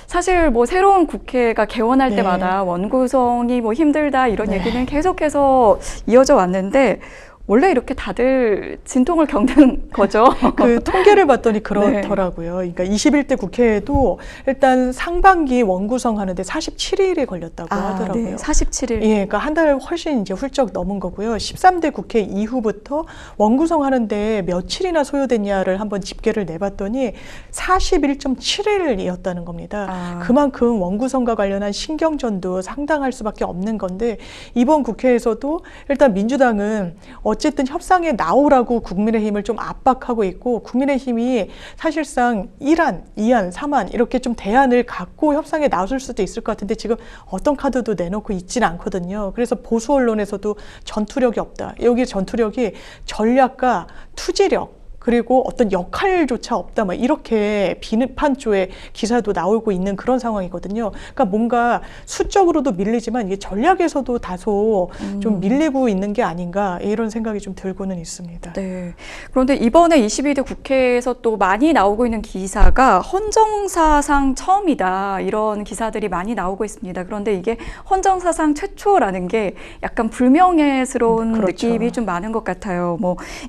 사실 새로운 국회가 개원할 때마다 원구성이 힘들다 이런 얘기는 계속해서 이어져 왔는데 원래 이렇게 다들 진통을 겪는 거죠. 그 통계를 봤더니 그렇더라고요. 그러니까 21대 국회에도 일단 상반기 원구성 하는데 47일이 걸렸다고 하더라고요. 네, 47일. 예, 그러니까 한 달 훨씬 이제 훌쩍 넘은 거고요. 13대 국회 이후부터 원구성 하는데 며칠이나 소요됐냐를 한번 집계를 내봤더니 41.7일이었다는 겁니다. 그만큼 원구성과 관련한 신경전도 상당할 수밖에 없는 건데 이번 국회에서도 일단 민주당은 어쨌든 협상에 나오라고 국민의힘을 좀 압박하고 있고 국민의힘이 사실상 1안, 2안, 3안 이렇게 좀 대안을 갖고 협상에 나설 수도 있을 것 같은데 지금 어떤 카드도 내놓고 있지는 않거든요. 그래서 보수 언론에서도 전투력이 없다. 여기 전투력이 전략과 투지력 그리고 어떤 역할조차 없다. 이렇게 비판 쪽의 기사도 나오고 있는 그런 상황이거든요. 그러니까 뭔가 수적으로도 밀리지만 이게 전략에서도 다소 좀 밀리고 있는 게 아닌가 이런 생각이 좀 들고는 있습니다. 네. 그런데 이번에 22대 국회에서 또 많이 나오고 있는 기사가 헌정사상 처음이다 이런 기사들이 많이 나오고 있습니다. 그런데 이게 헌정사상 최초라는 게 약간 불명예스러운 느낌이 좀 많은 것 같아요.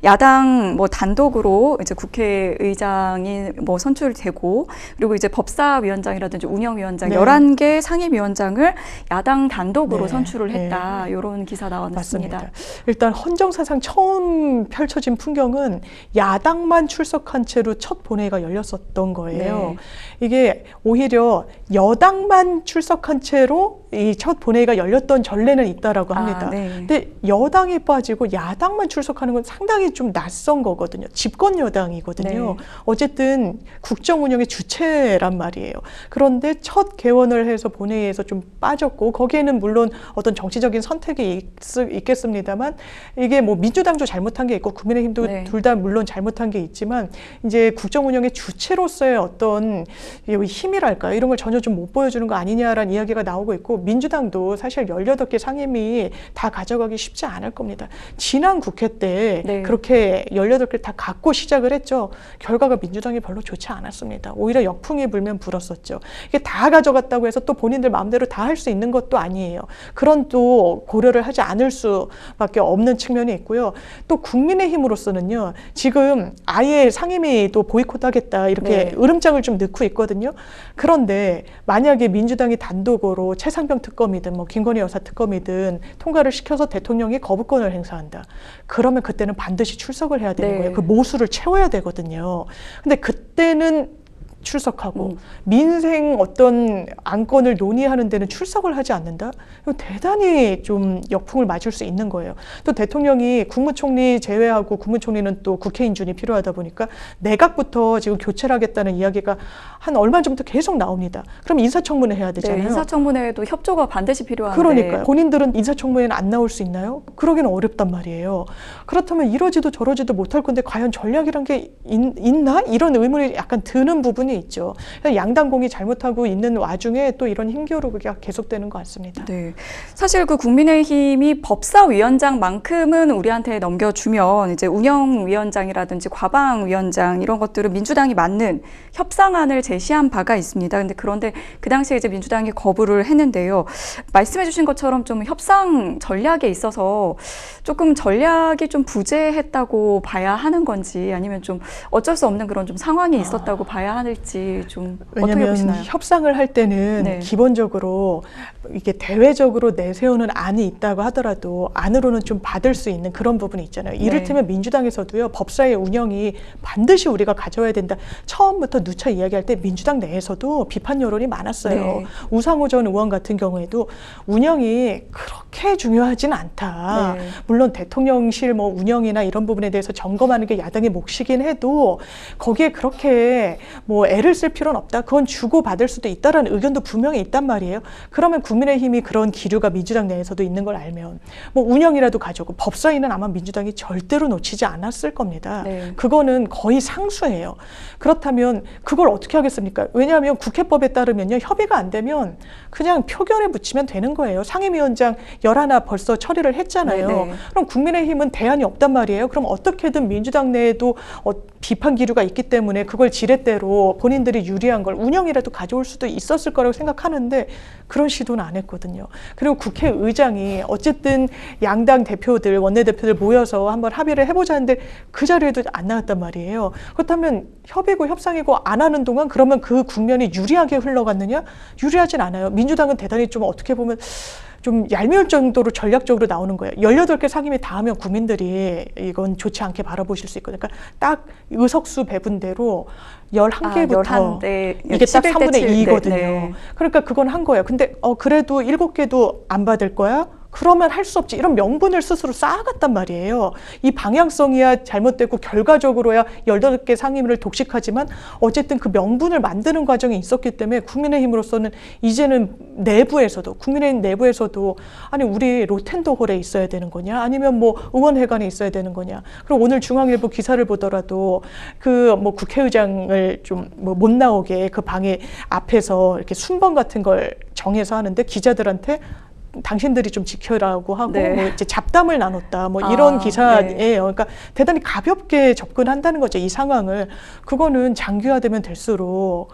야당 단독으로 이제 국회의장이 선출되고 그리고 이제 법사위원장이라든지 운영위원장 11개 상임위원장을 야당 단독으로 선출을 했다. 이런 기사 나왔습니다. 맞습니다. 일단 헌정사상 처음 펼쳐진 풍경은 야당만 출석한 채로 첫 본회의가 열렸었던 거예요. 이게 오히려 여당만 출석한 채로 이 첫 본회의가 열렸던 전례는 있다라고 합니다. 네. 근데 여당이 빠지고 야당만 출석하는 건 상당히 좀 낯선 거거든요. 집권 여당이거든요. 네. 어쨌든 국정 운영의 주체란 말이에요. 그런데 첫 개원을 해서 본회의에서 좀 빠졌고 거기에는 물론 어떤 정치적인 선택이 있겠습니다만 이게 뭐 민주당도 잘못한 게 있고 국민의힘도 네. 둘 다 물론 잘못한 게 있지만 이제 국정 운영의 주체로서의 어떤 힘이랄까요? 이런 걸 전혀 좀 못 보여주는 거 아니냐라는 이야기가 나오고 있고 민주당도 사실 18개 상임위 다 가져가기 쉽지 않을 겁니다. 지난 국회 때 네. 그렇게 18개 다 갖고 시작을 했죠. 결과가 민주당이 별로 좋지 않았습니다. 오히려 역풍이 불면 불었었죠. 이게 다 가져갔다고 해서 또 본인들 마음대로 다 할 수 있는 것도 아니에요. 그런 또 고려를 하지 않을 수밖에 없는 측면이 있고요. 또 국민의힘으로서는요. 지금 아예 상임위도 보이콧하겠다 이렇게 네. 으름장을 좀 넣고 있거든요. 그런데 만약에 민주당이 단독으로 최상병 특검이든 뭐 김건희 여사 특검이든 통과를 시켜서 대통령이 거부권을 행사한다. 그러면 그때는 반드시 출석을 해야 되는 네. 거예요. 그 모수를 채워야 되거든요. 근데 그때는 출석하고 민생 어떤 안건을 논의하는 데는 출석을 하지 않는다? 이거 대단히 좀 역풍을 맞을 수 있는 거예요. 또 대통령이 국무총리 제외하고 국무총리는 또 국회 인준이 필요하다 보니까 내각부터 지금 교체를 하겠다는 이야기가 한 얼마 전부터 계속 나옵니다. 그럼 인사청문회 해야 되잖아요. 네, 인사청문회에도 협조가 반드시 필요한데. 그러니까요. 본인들은 인사청문회는 안 나올 수 있나요? 그러기는 어렵단 말이에요. 그렇다면 이러지도 저러지도 못할 건데 과연 전략이란 게 있나? 이런 의문이 약간 드는 부분이 있죠. 양당공이 잘못하고 있는 와중에 또 이런 힘겨루기가 계속되는 것 같습니다. 네, 사실 그 국민의힘이 법사위원장만큼은 우리한테 넘겨주면 이제 운영위원장이라든지 과방위원장 이런 것들은 민주당이 맞는 협상안을 제시한 바가 있습니다. 그런데 그 당시에 이제 민주당이 거부를 했는데요. 말씀해주신 것처럼 좀 협상 전략에 있어서 조금 전략이 좀 부재했다고 봐야 하는 건지 아니면 좀 어쩔 수 없는 그런 좀 상황이 있었다고 봐야 할지 좀 어떻게 왜냐하면 보시나요? 협상을 할 때는 네. 기본적으로 이게 대외적으로 내세우는 안이 있다고 하더라도 안으로는 좀 받을 수 있는 그런 부분이 있잖아요. 이를테면 민주당에서도요. 법사위 운영이 반드시 우리가 가져야 된다. 처음부터 누차 이야기할 때 민주당 내에서도 비판 여론이 많았어요. 네. 우상호 전 의원 같은 경우에도 운영이 그렇게 중요하진 않다. 네. 물론 대통령실 뭐 운영이나 이런 부분에 대해서 점검하는 게 야당의 몫이긴 해도 거기에 그렇게 뭐 애를 쓸 필요는 없다. 그건 주고받을 수도 있다라는 의견도 분명히 있단 말이에요. 그러면 국민의힘이 그런 기류가 민주당 내에서도 있는 걸 알면 뭐 운영이라도 가져오고 법사위는 아마 민주당이 절대로 놓치지 않았을 겁니다. 네. 그거는 거의 상수예요. 그렇다면 그걸 어떻게 하겠습니까? 왜냐하면 국회법에 따르면요. 협의가 안 되면 그냥 표결에 붙이면 되는 거예요. 상임위원장 11 벌써 처리를 했잖아요. 네, 네. 그럼 국민의힘은 대안이 없단 말이에요. 그럼 어떻게든 민주당 내에도 비판 기류가 있기 때문에 그걸 지렛대로 본인들이 유리한 걸 운영이라도 가져올 수도 있었을 거라고 생각하는데 그런 시도는 안 했거든요. 그리고 국회의장이 어쨌든 양당 대표들, 원내대표들 모여서 한번 합의를 해보자 하는데 그 자리에도 안 나왔단 말이에요. 그렇다면 협의고 협상이고 안 하는 동안 그러면 그 국면이 유리하게 흘러갔느냐? 유리하진 않아요. 민주당은 대단히 좀 어떻게 보면 좀 얄미울 정도로 전략적으로 나오는 거예요. 18개 상임위 다 하면 국민들이 이건 좋지 않게 바라보실 수 있거든요. 그러니까 딱 의석수 배분대로 11개부터 이게 딱 3분의 2거든요. 네. 그러니까 그건 한 거예요. 근데 그래도 7개도 안 받을 거야? 그러면 할 수 없지. 이런 명분을 스스로 쌓아갔단 말이에요. 이 방향성이야 잘못됐고 결과적으로야 18개 상임위를 독식하지만 어쨌든 그 명분을 만드는 과정이 있었기 때문에 국민의힘으로서는 이제는 내부에서도 국민의힘 내부에서도 아니 우리 로텐더홀에 있어야 되는 거냐 아니면 뭐 의원회관에 있어야 되는 거냐. 그리고 오늘 중앙일보 기사를 보더라도 그 뭐 국회의장을 좀 뭐 못 나오게 그 방에 앞에서 이렇게 순번 같은 걸 정해서 하는데 기자들한테 당신들이 좀 지켜라고 하고 네. 뭐 이제 잡담을 나눴다 뭐 이런 기사예요. 네. 그러니까 대단히 가볍게 접근한다는 거죠. 이 상황을. 그거는 장기화되면 될수록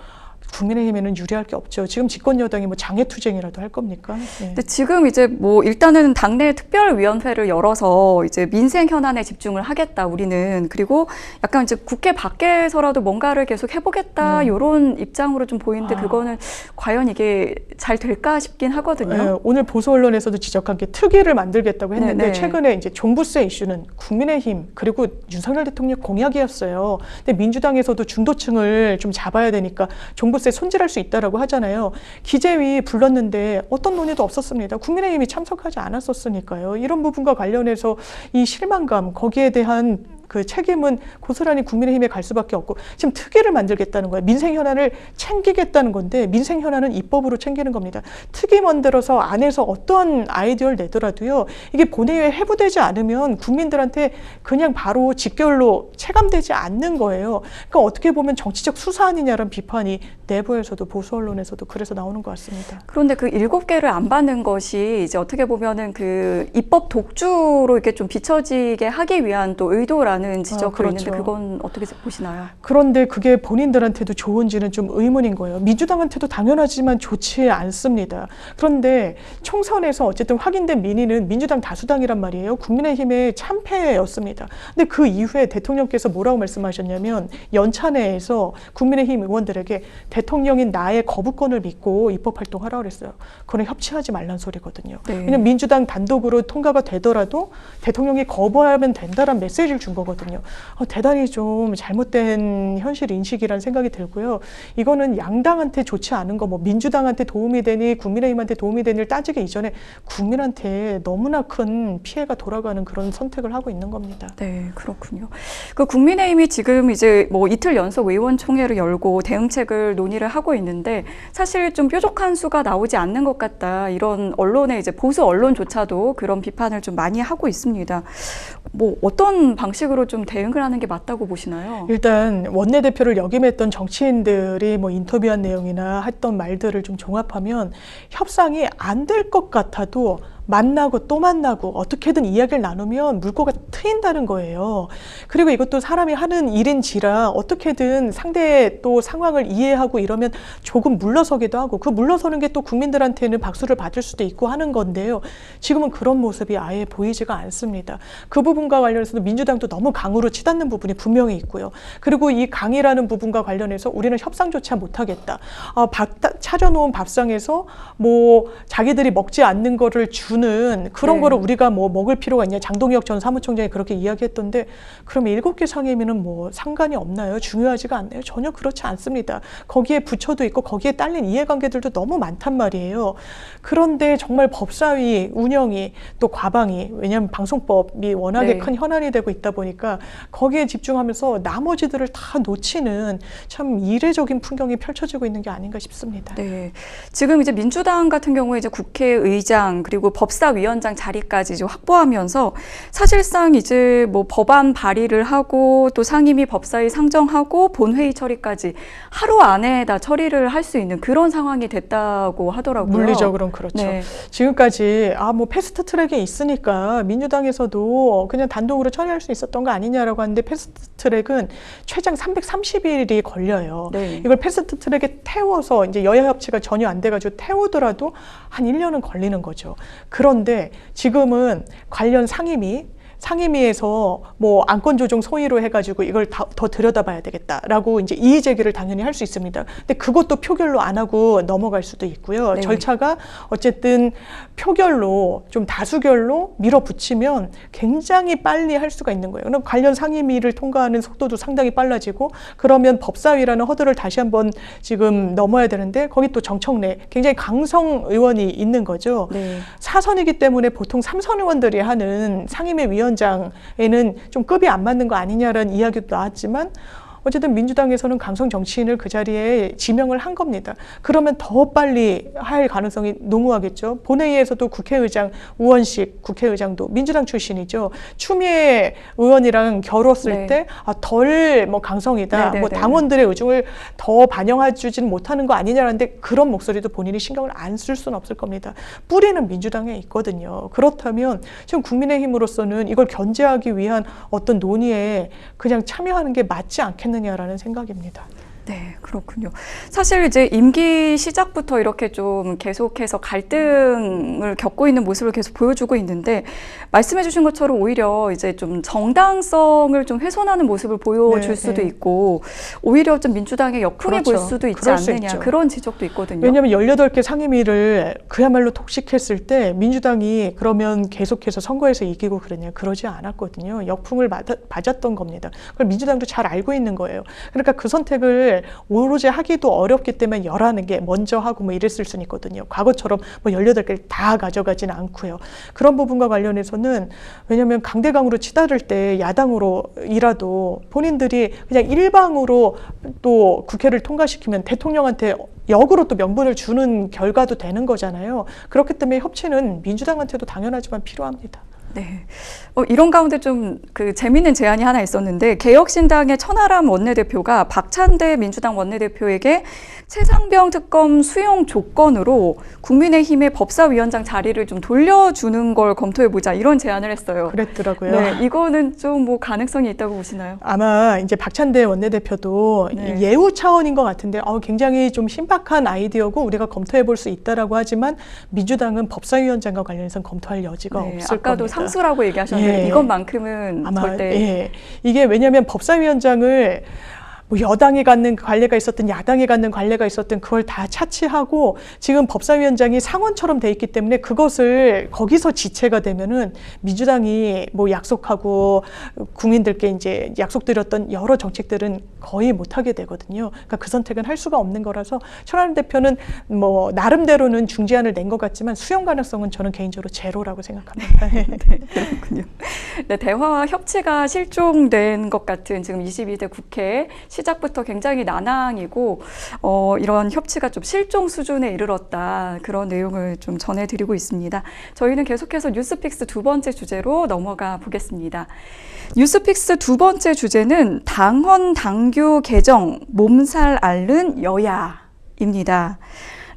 국민의힘에는 유리할 게 없죠. 지금 집권 여당이 뭐 장애투쟁이라도 할 겁니까? 네. 근데 지금 이제 뭐 일단은 당내 특별위원회를 열어서 이제 민생 현안에 집중을 하겠다 우리는. 그리고 약간 이제 국회 밖에서라도 뭔가를 계속 해보겠다 이런 입장으로 좀 보이는데 그거는 과연 이게 잘 될까 싶긴 하거든요. 네, 오늘 보수 언론에서도 지적한 게 특위를 만들겠다고 했는데 네네. 최근에 이제 종부세 이슈는 국민의힘 그리고 윤석열 대통령 공약이었어요. 근데 민주당에서도 중도층을 좀 잡아야 되니까 종부세 손질할 수 있다라고 하잖아요. 기재위 불렀는데 어떤 논의도 없었습니다. 국민의힘이 참석하지 않았었으니까요. 이런 부분과 관련해서 이 실망감, 거기에 대한 그 책임은 고스란히 국민의힘에 갈 수밖에 없고, 지금 특위를 만들겠다는 거예요. 민생 현안을 챙기겠다는 건데, 민생 현안은 입법으로 챙기는 겁니다. 특위 만들어서 안에서 어떠한 아이디어를 내더라도요, 이게 본회의에 회부되지 않으면 국민들한테 그냥 바로 직결로 체감되지 않는 거예요. 그러니까 어떻게 보면 정치적 수사 아니냐라는 비판이 내부에서도 보수 언론에서도 그래서 나오는 것 같습니다. 그런데 그 7개를 안 받는 것이 이제 어떻게 보면은 그 입법 독주로 이렇게 좀 비춰지게 하기 위한 또 의도라는 지적도 그렇죠. 있는데, 그건 어떻게 보시나요? 그런데 그게 본인들한테도 좋은지는 좀 의문인 거예요. 민주당한테도 당연하지만 좋지 않습니다. 그런데 총선에서 어쨌든 확인된 민의는 민주당 다수당이란 말이에요. 국민의힘의 참패였습니다. 근데 그 이후에 대통령께서 뭐라고 말씀하셨냐면, 연찬회에서 국민의힘 의원들에게 대통령인 나의 거부권을 믿고 입법활동하라고 그랬어요. 그건 협치하지 말란 소리거든요. 네. 왜냐면 민주당 단독으로 통과가 되더라도 대통령이 거부하면 된다는 메시지를 준 거거든요. 대단히 좀 잘못된 현실 인식이라는 생각이 들고요. 이거는 양당한테 좋지 않은 거, 뭐 민주당한테 도움이 되니 국민의힘한테 도움이 되니를 따지기 이전에 국민한테 너무나 큰 피해가 돌아가는 그런 선택을 하고 있는 겁니다. 네, 그렇군요. 그 국민의힘이 지금 이제 뭐 이틀 연속 의원총회를 열고 대응책을 논의를 하고 있는데, 사실 좀 뾰족한 수가 나오지 않는 것 같다, 이런 언론의 이제 보수 언론조차도 그런 비판을 좀 많이 하고 있습니다. 뭐 어떤 방식으로 좀 대응을 하는 게 맞다고 보시나요? 일단 원내대표를 역임했던 정치인들이 뭐 인터뷰한 내용이나 했던 말들을 좀 종합하면, 협상이 안 될 것 같아도 만나고 또 만나고 어떻게든 이야기를 나누면 물꼬가 트인다는 거예요. 그리고 이것도 사람이 하는 일인지라 어떻게든 상대의 또 상황을 이해하고 이러면 조금 물러서기도 하고, 그 물러서는 게 또 국민들한테는 박수를 받을 수도 있고 하는 건데요. 지금은 그런 모습이 아예 보이지가 않습니다. 그 부분과 관련해서도 민주당도 너무 강으로 치닫는 부분이 분명히 있고요. 그리고 이 강이라는 부분과 관련해서 우리는 협상조차 못하겠다. 차려놓은 밥상에서 뭐 자기들이 먹지 않는 거를 주는 그런 네. 거를 우리가 뭐 먹을 필요가 있냐, 장동혁 전 사무총장이 그렇게 이야기했던데, 그럼 7개 상임위는 뭐 상관이 없나요? 중요하지가 않나요? 전혀 그렇지 않습니다. 거기에 부처도 있고 거기에 딸린 이해관계들도 너무 많단 말이에요. 그런데 정말 법사위 운영이 또 과방이, 왜냐하면 방송법이 워낙에 네. 큰 현안이 되고 있다 보니까 거기에 집중하면서 나머지들을 다 놓치는 참 이례적인 풍경이 펼쳐지고 있는 게 아닌가 싶습니다. 네, 지금 이제 민주당 같은 경우에 이제 국회의장 그리고 법사위원장 자리까지 이제 확보하면서, 사실상 이제 뭐 법안 발의를 하고 또 상임위 법사위 상정하고 본회의 처리까지 하루 안에 다 처리를 할 수 있는 그런 상황이 됐다고 하더라고요. 물리적으로는 그렇죠. 네. 지금까지 뭐 패스트 트랙에 있으니까 민주당에서도 그냥 단독으로 처리할 수 있었던 거 아니냐라고 하는데, 패스트 트랙은 최장 330일이 걸려요. 네. 이걸 패스트 트랙에 태워서 이제 여야 협치가 전혀 안 돼가지고 태우더라도 한 1년은 걸리는 거죠. 그런데 지금은 관련 상임위에서 뭐 안건 조정 소위로 해가지고 이걸 더 들여다봐야 되겠다라고 이제 이의 제기를 당연히 할 수 있습니다. 근데 그것도 표결로 안 하고 넘어갈 수도 있고요. 네. 절차가 어쨌든 표결로 좀 다수결로 밀어붙이면 굉장히 빨리 할 수가 있는 거예요. 그럼 관련 상임위를 통과하는 속도도 상당히 빨라지고, 그러면 법사위라는 허들을 다시 한번 지금 넘어야 되는데, 거기 또 정청래 굉장히 강성 의원이 있는 거죠. 네. 사선이기 때문에 보통 3선 의원들이 하는 상임위 위원장에는 좀 급이 안 맞는 거 아니냐라는 이야기도 나왔지만, 어쨌든 민주당에서는 강성 정치인을 그 자리에 지명을 한 겁니다. 그러면 더 빨리 할 가능성이 농후하겠죠. 본회의에서도 국회의장 우원식 국회의장도 민주당 출신이죠. 추미애 의원이랑 겨뤘을 네. 때 덜 뭐 강성이다, 네, 뭐 네, 네. 당원들의 의중을 더 반영해주지는 못하는 거 아니냐라는데, 그런 목소리도 본인이 신경을 안 쓸 수는 없을 겁니다. 뿌리는 민주당에 있거든요. 그렇다면 지금 국민의힘으로서는 이걸 견제하기 위한 어떤 논의에 그냥 참여하는 게 맞지 않겠느냐라는 생각입니다. 네, 그렇군요. 사실 이제 임기 시작부터 이렇게 좀 계속해서 갈등을 겪고 있는 모습을 계속 보여주고 있는데, 말씀해 주신 것처럼 오히려 이제 좀 정당성을 좀 훼손하는 모습을 보여줄 네, 수도 네. 있고, 오히려 좀 민주당의 역풍이 그렇죠. 볼 수도 있지 그럴 수 않느냐, 있죠. 그런 지적도 있거든요. 왜냐하면 18개 상임위를 그야말로 독식했을 때 민주당이 그러면 계속해서 선거에서 이기고 그러냐, 그러지 않았거든요. 역풍을 맞았던 겁니다. 그걸 민주당도 잘 알고 있는 거예요. 그러니까 그 선택을 선거를 오로지 하기도 어렵기 때문에 11개 먼저 하고 뭐 이랬을 수는 있거든요. 과거처럼 뭐 18개를 다 가져가지는 않고요. 그런 부분과 관련해서는 왜냐하면 강대강으로 치달을 때 야당으로이라도 본인들이 그냥 일방으로 또 국회를 통과시키면 대통령한테 역으로 또 명분을 주는 결과도 되는 거잖아요. 그렇기 때문에 협치는 민주당한테도 당연하지만 필요합니다. 네. 이런 가운데 좀 그 재미있는 제안이 하나 있었는데 개혁신당의 천하람 원내대표가 박찬대 민주당 원내대표에게 최상병 특검 수용 조건으로 국민의힘의 법사위원장 자리를 좀 돌려주는 걸 검토해보자 이런 제안을 했어요. 그랬더라고요. 네, 이거는 좀 뭐 가능성이 있다고 보시나요? 아마 이제 박찬대 원내대표도 네. 예우 차원인 것 같은데 굉장히 좀 신박한 아이디어고 우리가 검토해볼 수 있다라고 하지만 민주당은 법사위원장과 관련해서는 검토할 여지가 네, 없을 아까도 겁니다. 상수라고 얘기하셨는데 예. 이것만큼은 아마 절대 이게 왜냐하면 법사위원장을 뭐 여당이 갖는 관례가 있었든 야당이 갖는 관례가 있었든 그걸 다 차치하고 지금 법사위원장이 상원처럼 돼 있기 때문에 그것을 거기서 지체가 되면은 민주당이 뭐 약속하고 국민들께 이제 약속드렸던 여러 정책들은 거의 못하게 되거든요. 그러니까 그 선택은 할 수가 없는 거라서 천하람 대표는 뭐 나름대로는 중재안을 낸 것 같지만 수용 가능성은 저는 개인적으로 제로라고 생각합니다. 네, 그렇군요. 네, 대화와 협치가 실종된 것 같은 지금 22대 국회 시작부터 굉장히 난항이고 이런 협치가 좀 실종 수준에 이르렀다 그런 내용을 좀 전해드리고 있습니다. 저희는 계속해서 뉴스픽스 두 번째 주제로 넘어가 보겠습니다. 뉴스픽스 두 번째 주제는 당헌 당규 개정 몸살 앓는 여야입니다.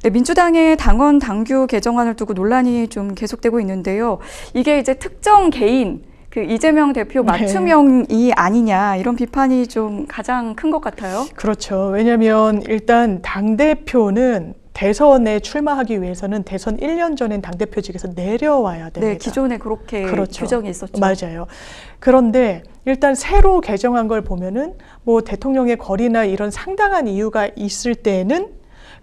네, 민주당의 당헌 당규 개정안을 두고 논란이 좀 계속되고 있는데요. 이게 이제 특정 개인 그 이재명 대표 맞춤형이 아니냐 이런 비판이 좀 가장 큰 것 같아요. 그렇죠. 왜냐하면 일단 당대표는 대선에 출마하기 위해서는 대선 1년 전엔 당대표직에서 내려와야 됩니다. 네, 기존에 그렇게 그렇죠. 규정이 있었죠. 맞아요. 그런데 일단 새로 개정한 걸 보면은 뭐 대통령의 거리나 이런 상당한 이유가 있을 때는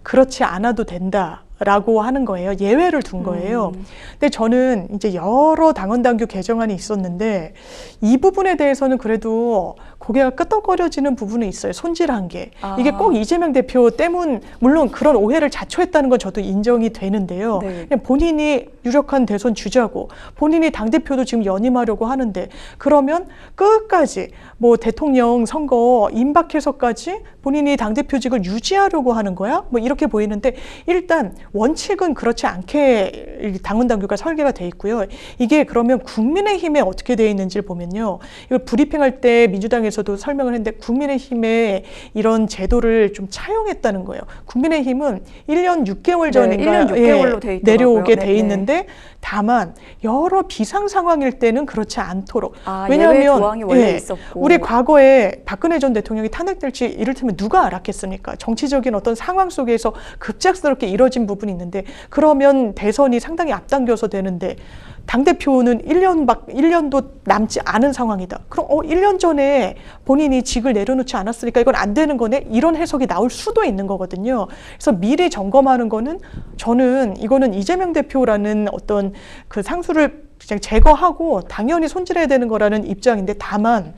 그렇지 않아도 된다라고 하는 거예요. 예외를 둔 거예요. 근데 저는 이제 여러 당헌당규 개정안이 있었는데 이 부분에 대해서는 그래도 고개가 끄덕거려지는 부분은 있어요. 손질한 게. 이게 꼭 이재명 대표 때문, 물론 그런 오해를 자초했다는 건 저도 인정이 되는데요. 네. 그냥 본인이 유력한 대선 주자고 본인이 당대표도 지금 연임하려고 하는데 그러면 끝까지 뭐 대통령 선거 임박해서까지 본인이 당대표직을 유지하려고 하는 거야? 뭐 이렇게 보이는데 일단 원칙은 그렇지 않게 당헌당규가 설계가 돼 있고요. 이게 그러면 국민의힘에 어떻게 돼 있는지를 보면요. 이걸 브리핑할 때 민주당에서도 설명을 했는데 국민의힘에 이런 제도를 좀 차용했다는 거예요. 국민의힘은 1년 6개월 전인가 1년 6개월로 돼 있더라고요. 내려오게 돼 네, 있는데 다만 여러 비상 상황일 때는 그렇지 않도록 예외 왜냐하면 조항이 원래 있었고 우리 과거에 박근혜 전 대통령이 탄핵될지 이를테면 누가 알았겠습니까? 정치적인 어떤 상황 속에서 급작스럽게 이뤄진 부분이 있는데 그러면 대선이 상당히 앞당겨서 되는데 당대표는 1년도 남지 않은 상황이다. 그럼 1년 전에 본인이 직을 내려놓지 않았으니까 이건 안 되는 거네? 이런 해석이 나올 수도 있는 거거든요. 그래서 미리 점검하는 거는 저는 이거는 이재명 대표라는 어떤 그 상수를 그냥 제거하고 당연히 손질해야 되는 거라는 입장인데 다만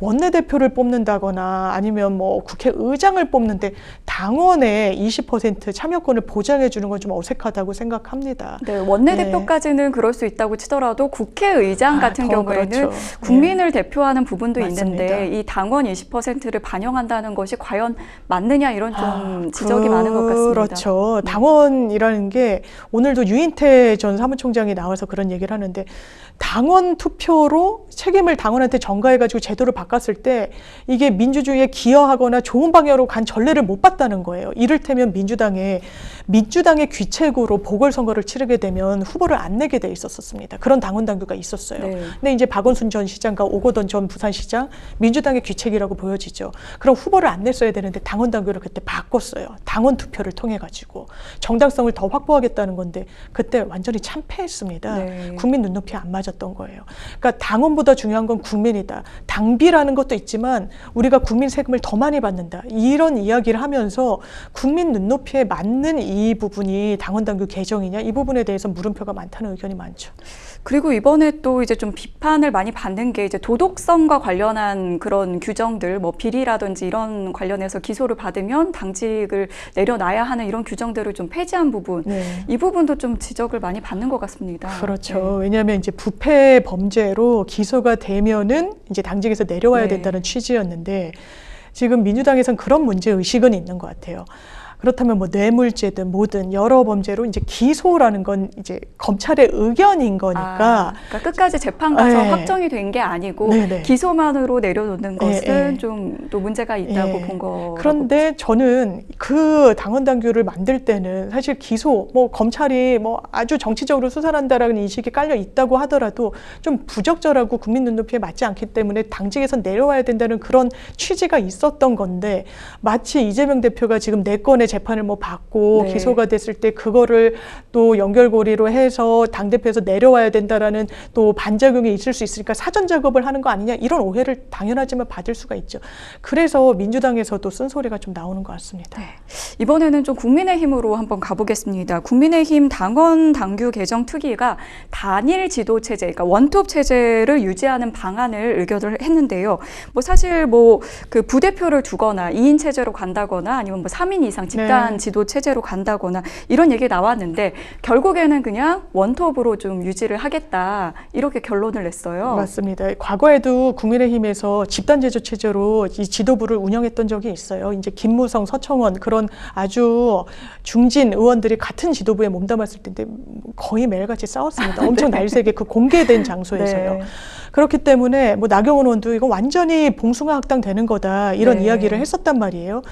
원내대표를 뽑는다거나 아니면 뭐 국회의장을 뽑는데 당원의 20% 참여권을 보장해 주는 건 좀 어색하다고 생각합니다. 네, 원내대표까지는 그럴 수 있다고 치더라도 국회의장 같은 경우에는 그렇죠. 국민을 대표하는 부분도 맞습니다. 있는데 이 당원 20%를 반영한다는 것이 과연 맞느냐 이런 좀 지적이 많은 것 같습니다. 그렇죠. 당원이라는 게 오늘도 유인태 전 사무총장이 나와서 그런 얘기를 하는데 당원 투표로 책임을 당원한테 전가해가지고 제도를 바꿨을 때 이게 민주주의에 기여하거나 좋은 방향으로 간 전례를 못 봤다는 거예요. 이를테면 민주당의 귀책으로 보궐선거를 치르게 되면 후보를 안 내게 돼 있었습니다. 그런 당원당규가 있었어요. 네. 근데 이제 박원순 전 시장과 오거돈 전 부산시장 민주당의 귀책이라고 보여지죠. 그럼 후보를 안 냈어야 되는데 당원당규를 그때 바꿨어요. 당원 투표를 통해 가지고 정당성을 더 확보하겠다는 건데 그때 완전히 참패했습니다. 네. 국민 눈높이에 안 맞았던 거예요. 그러니까 당원보다 중요한 건 국민이다. 당비라는 비리라는 것도 있지만 우리가 국민 세금을 더 많이 받는다. 이런 이야기를 하면서 국민 눈높이에 맞는 이 부분이 당원당규 개정이냐, 이 부분에 대해서 물음표가 많다는 의견이 많죠. 그리고 이번에 또 이제 좀 비판을 많이 받는 게 이제 도덕성과 관련한 그런 규정들, 뭐 비리라든지 이런 관련해서 기소를 받으면 당직을 내려놔야 하는 이런 규정들을 좀 폐지한 부분, 네. 이 부분도 좀 지적을 많이 받는 것 같습니다. 그렇죠. 네. 왜냐하면 이제 부패 범죄로 기소가 되면은 이제 당직에서 내려와야 네. 된다는 취지였는데 지금 민주당에서는 그런 문제 의식은 있는 것 같아요. 그렇다면 뭐 뇌물죄든 뭐든 여러 범죄로 이제 기소라는 건 이제 검찰의 의견인 거니까. 그러니까 끝까지 재판 가서 네. 확정이 된 게 아니고 네네. 기소만으로 내려놓는 것은 네. 좀 또 문제가 있다고 네. 본 거. 그런데 저는 그 당원당규를 만들 때는 사실 기소, 뭐 검찰이 뭐 아주 정치적으로 수사한다라는 인식이 깔려 있다고 하더라도 좀 부적절하고 국민 눈높이에 맞지 않기 때문에 당직에서 내려와야 된다는 그런 취지가 있었던 건데 마치 이재명 대표가 지금 4건의 재판을 뭐 받고 네. 기소가 됐을 때 그거를 또 연결고리로 해서 당대표에서 내려와야 된다라는 또 반작용이 있을 수 있으니까 사전 작업을 하는 거 아니냐, 이런 오해를 당연하지만 받을 수가 있죠. 그래서 민주당에서도 쓴소리가 좀 나오는 것 같습니다. 네. 이번에는 좀 국민의힘으로 한번 가보겠습니다. 국민의힘 당원 당규 개정 특위가 단일 지도 체제, 그러니까 원톱 체제를 유지하는 방안을 의결을 했는데요. 뭐 사실 뭐 그 부대표를 두거나 2인 체제로 간다거나 아니면 뭐 3인 이상 집단 네. 지도 체제로 간다거나 이런 얘기 나왔는데 결국에는 그냥 원톱으로 좀 유지를 하겠다, 이렇게 결론을 냈어요. 맞습니다. 과거에도 국민의힘에서 집단 제조 체제로 이 지도부를 운영했던 적이 있어요. 이제 김무성, 서청원 그런 아주 중진 의원들이 같은 지도부에 몸담았을 텐데 거의 매일같이 싸웠습니다. 엄청 날새게 그 공개된 장소에서요. 네. 그렇기 때문에 뭐 나경원 의원도 이거 완전히 봉숭아 학당 되는 거다, 이런 네. 이야기를 했었단 말이에요.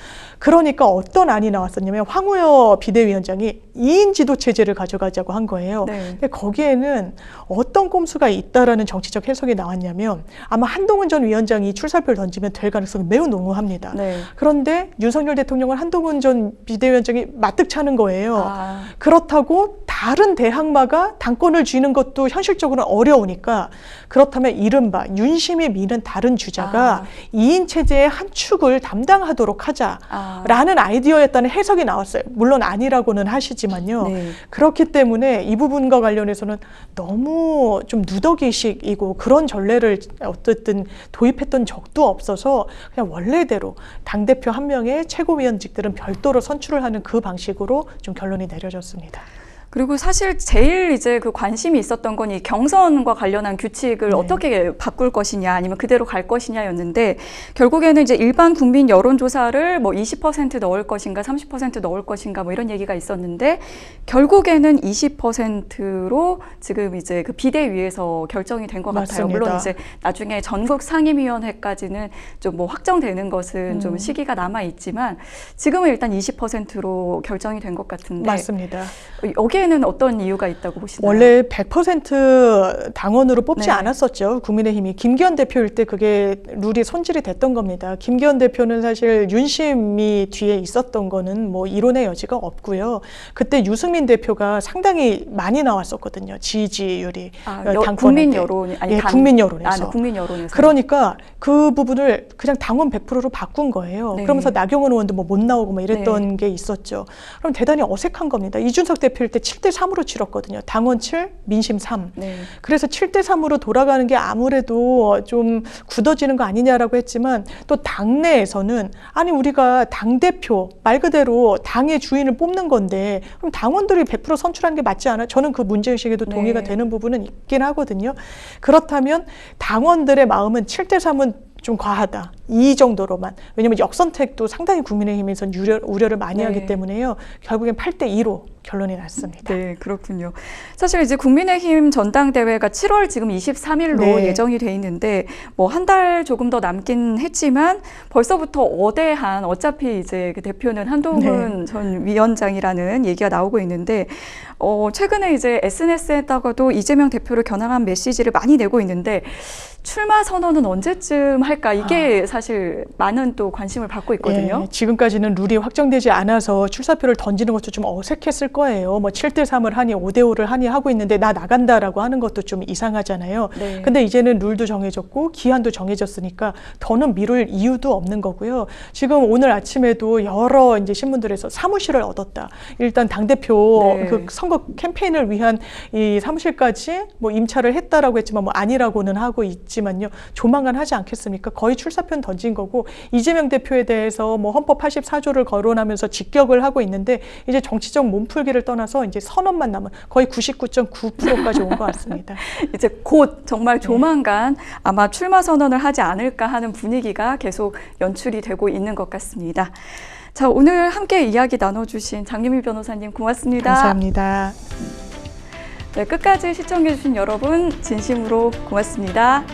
그러니까 어떤 안이 나왔었냐면 황우여 비대위원장이 2인 지도 체제를 가져가자고 한 거예요. 네. 근데 거기에는 어떤 꼼수가 있다라는 정치적 해석이 나왔냐면 아마 한동훈 전 위원장이 출사표를 던지면 될 가능성이 매우 농후합니다. 네. 그런데 윤석열 대통령을 한동훈 전 비대위원장이 맞득 차는 거예요. 아. 그렇다고 다른 대항마가 당권을 쥐는 것도 현실적으로 어려우니까 그렇다면 이른바 윤심이 미는 다른 주자가 2인 체제의 한 축을 담당하도록 하자라는 아이디어였다는 해석이 나왔어요. 물론 아니라고는 하시지만요. 네. 그렇기 때문에 이 부분과 관련해서는 너무 좀 누더기식이고 그런 전례를 어쨌든 도입했던 적도 없어서 그냥 원래대로 당대표 한 명의 최고위원직들은 별도로 선출을 하는 그 방식으로 좀 결론이 내려졌습니다. 그리고 사실 제일 이제 그 관심이 있었던 건 이 경선과 관련한 규칙을 네. 어떻게 바꿀 것이냐 아니면 그대로 갈 것이냐였는데 결국에는 이제 일반 국민 여론조사를 뭐 20% 넣을 것인가 30% 넣을 것인가 뭐 이런 얘기가 있었는데 결국에는 20%로 지금 이제 그 비대위에서 결정이 된 것 같아요. 맞습니다. 물론 이제 나중에 전국 상임위원회까지는 좀 뭐 확정되는 것은 좀 시기가 남아 있지만 지금은 일단 20%로 결정이 된 것 같은데 맞습니다. 여기에는 어떤 이유가 있다고 보시나요? 원래 100% 당원으로 뽑지 네. 않았었죠. 국민의힘이. 김기현 대표일 때 그게 룰이 손질이 됐던 겁니다. 김기현 대표는 사실 윤심이 뒤에 있었던 거는 뭐 이론의 여지가 없고요. 그때 유승민 대표가 상당히 많이 나왔었거든요. 지지율이. 국민 여론 아니 예, 국민 여론에서. 네, 국민 여론에서. 그러니까 그 부분을 그냥 당원 100%로 바꾼 거예요. 네. 그러면서 나경원 의원도 뭐 못 나오고 뭐 이랬던 게 있었죠. 그럼 대단히 어색한 겁니다. 이준석 대표일 때 7대3으로 치렀거든요. 당원 7, 민심 3. 네. 그래서 7대3으로 돌아가는 게 아무래도 좀 굳어지는 거 아니냐라고 했지만 또 당내에서는 아니 우리가 당대표 말 그대로 당의 주인을 뽑는 건데 그럼 당원들이 100% 선출하는 게 맞지 않아요? 저는 그 문제의식에도 동의가 네. 되는 부분은 있긴 하거든요. 그렇다면 당원들의 마음은 7대3은 좀 과하다. 이 정도로만. 왜냐하면 역선택도 상당히 국민의힘에서는 우려를 많이 네. 하기 때문에요. 결국엔 8대2로 결론이 났습니다. 네, 그렇군요. 사실 이제 국민의힘 전당대회가 7월 지금 23일로 네. 예정이 돼 있는데 뭐 한 달 조금 더 남긴 했지만 벌써부터 어대한 어차피 이제 그 대표는 한동훈 전 위원장이라는 얘기가 나오고 있는데 최근에 이제 SNS에다가도 이재명 대표를 겨냥한 메시지를 많이 내고 있는데 출마 선언은 언제쯤 할까? 이게 사실 많은 또 관심을 받고 있거든요. 예, 지금까지는 룰이 확정되지 않아서 출사표를 던지는 것도 좀 어색했을 거예요. 뭐 7대3을 하니 5대5를 하니 하고 있는데 나 나간다라고 하는 것도 좀 이상하잖아요. 네. 근데 이제는 룰도 정해졌고 기한도 정해졌으니까 더는 미룰 이유도 없는 거고요. 지금 오늘 아침에도 여러 이제 신문들에서 사무실을 얻었다. 일단 당대표 네. 그 선거 캠페인을 위한 이 사무실까지 뭐 임차를 했다라고 했지만 뭐 아니라고는 하고 있지만요. 조만간 하지 않겠습니까? 거의 출사표는 던진 거고 이재명 대표에 대해서 뭐 헌법 84조를 거론하면서 직격을 하고 있는데 이제 정치적 몸풀기를 떠나서 이제 선언만 남은 거의 99.9%까지 온 것 같습니다. 이제 곧 정말 조만간 아마 출마 선언을 하지 않을까 하는 분위기가 계속 연출이 되고 있는 것 같습니다. 자, 오늘 함께 이야기 나눠주신 장유미 변호사님 고맙습니다. 감사합니다. 네, 끝까지 시청해주신 여러분 진심으로 고맙습니다.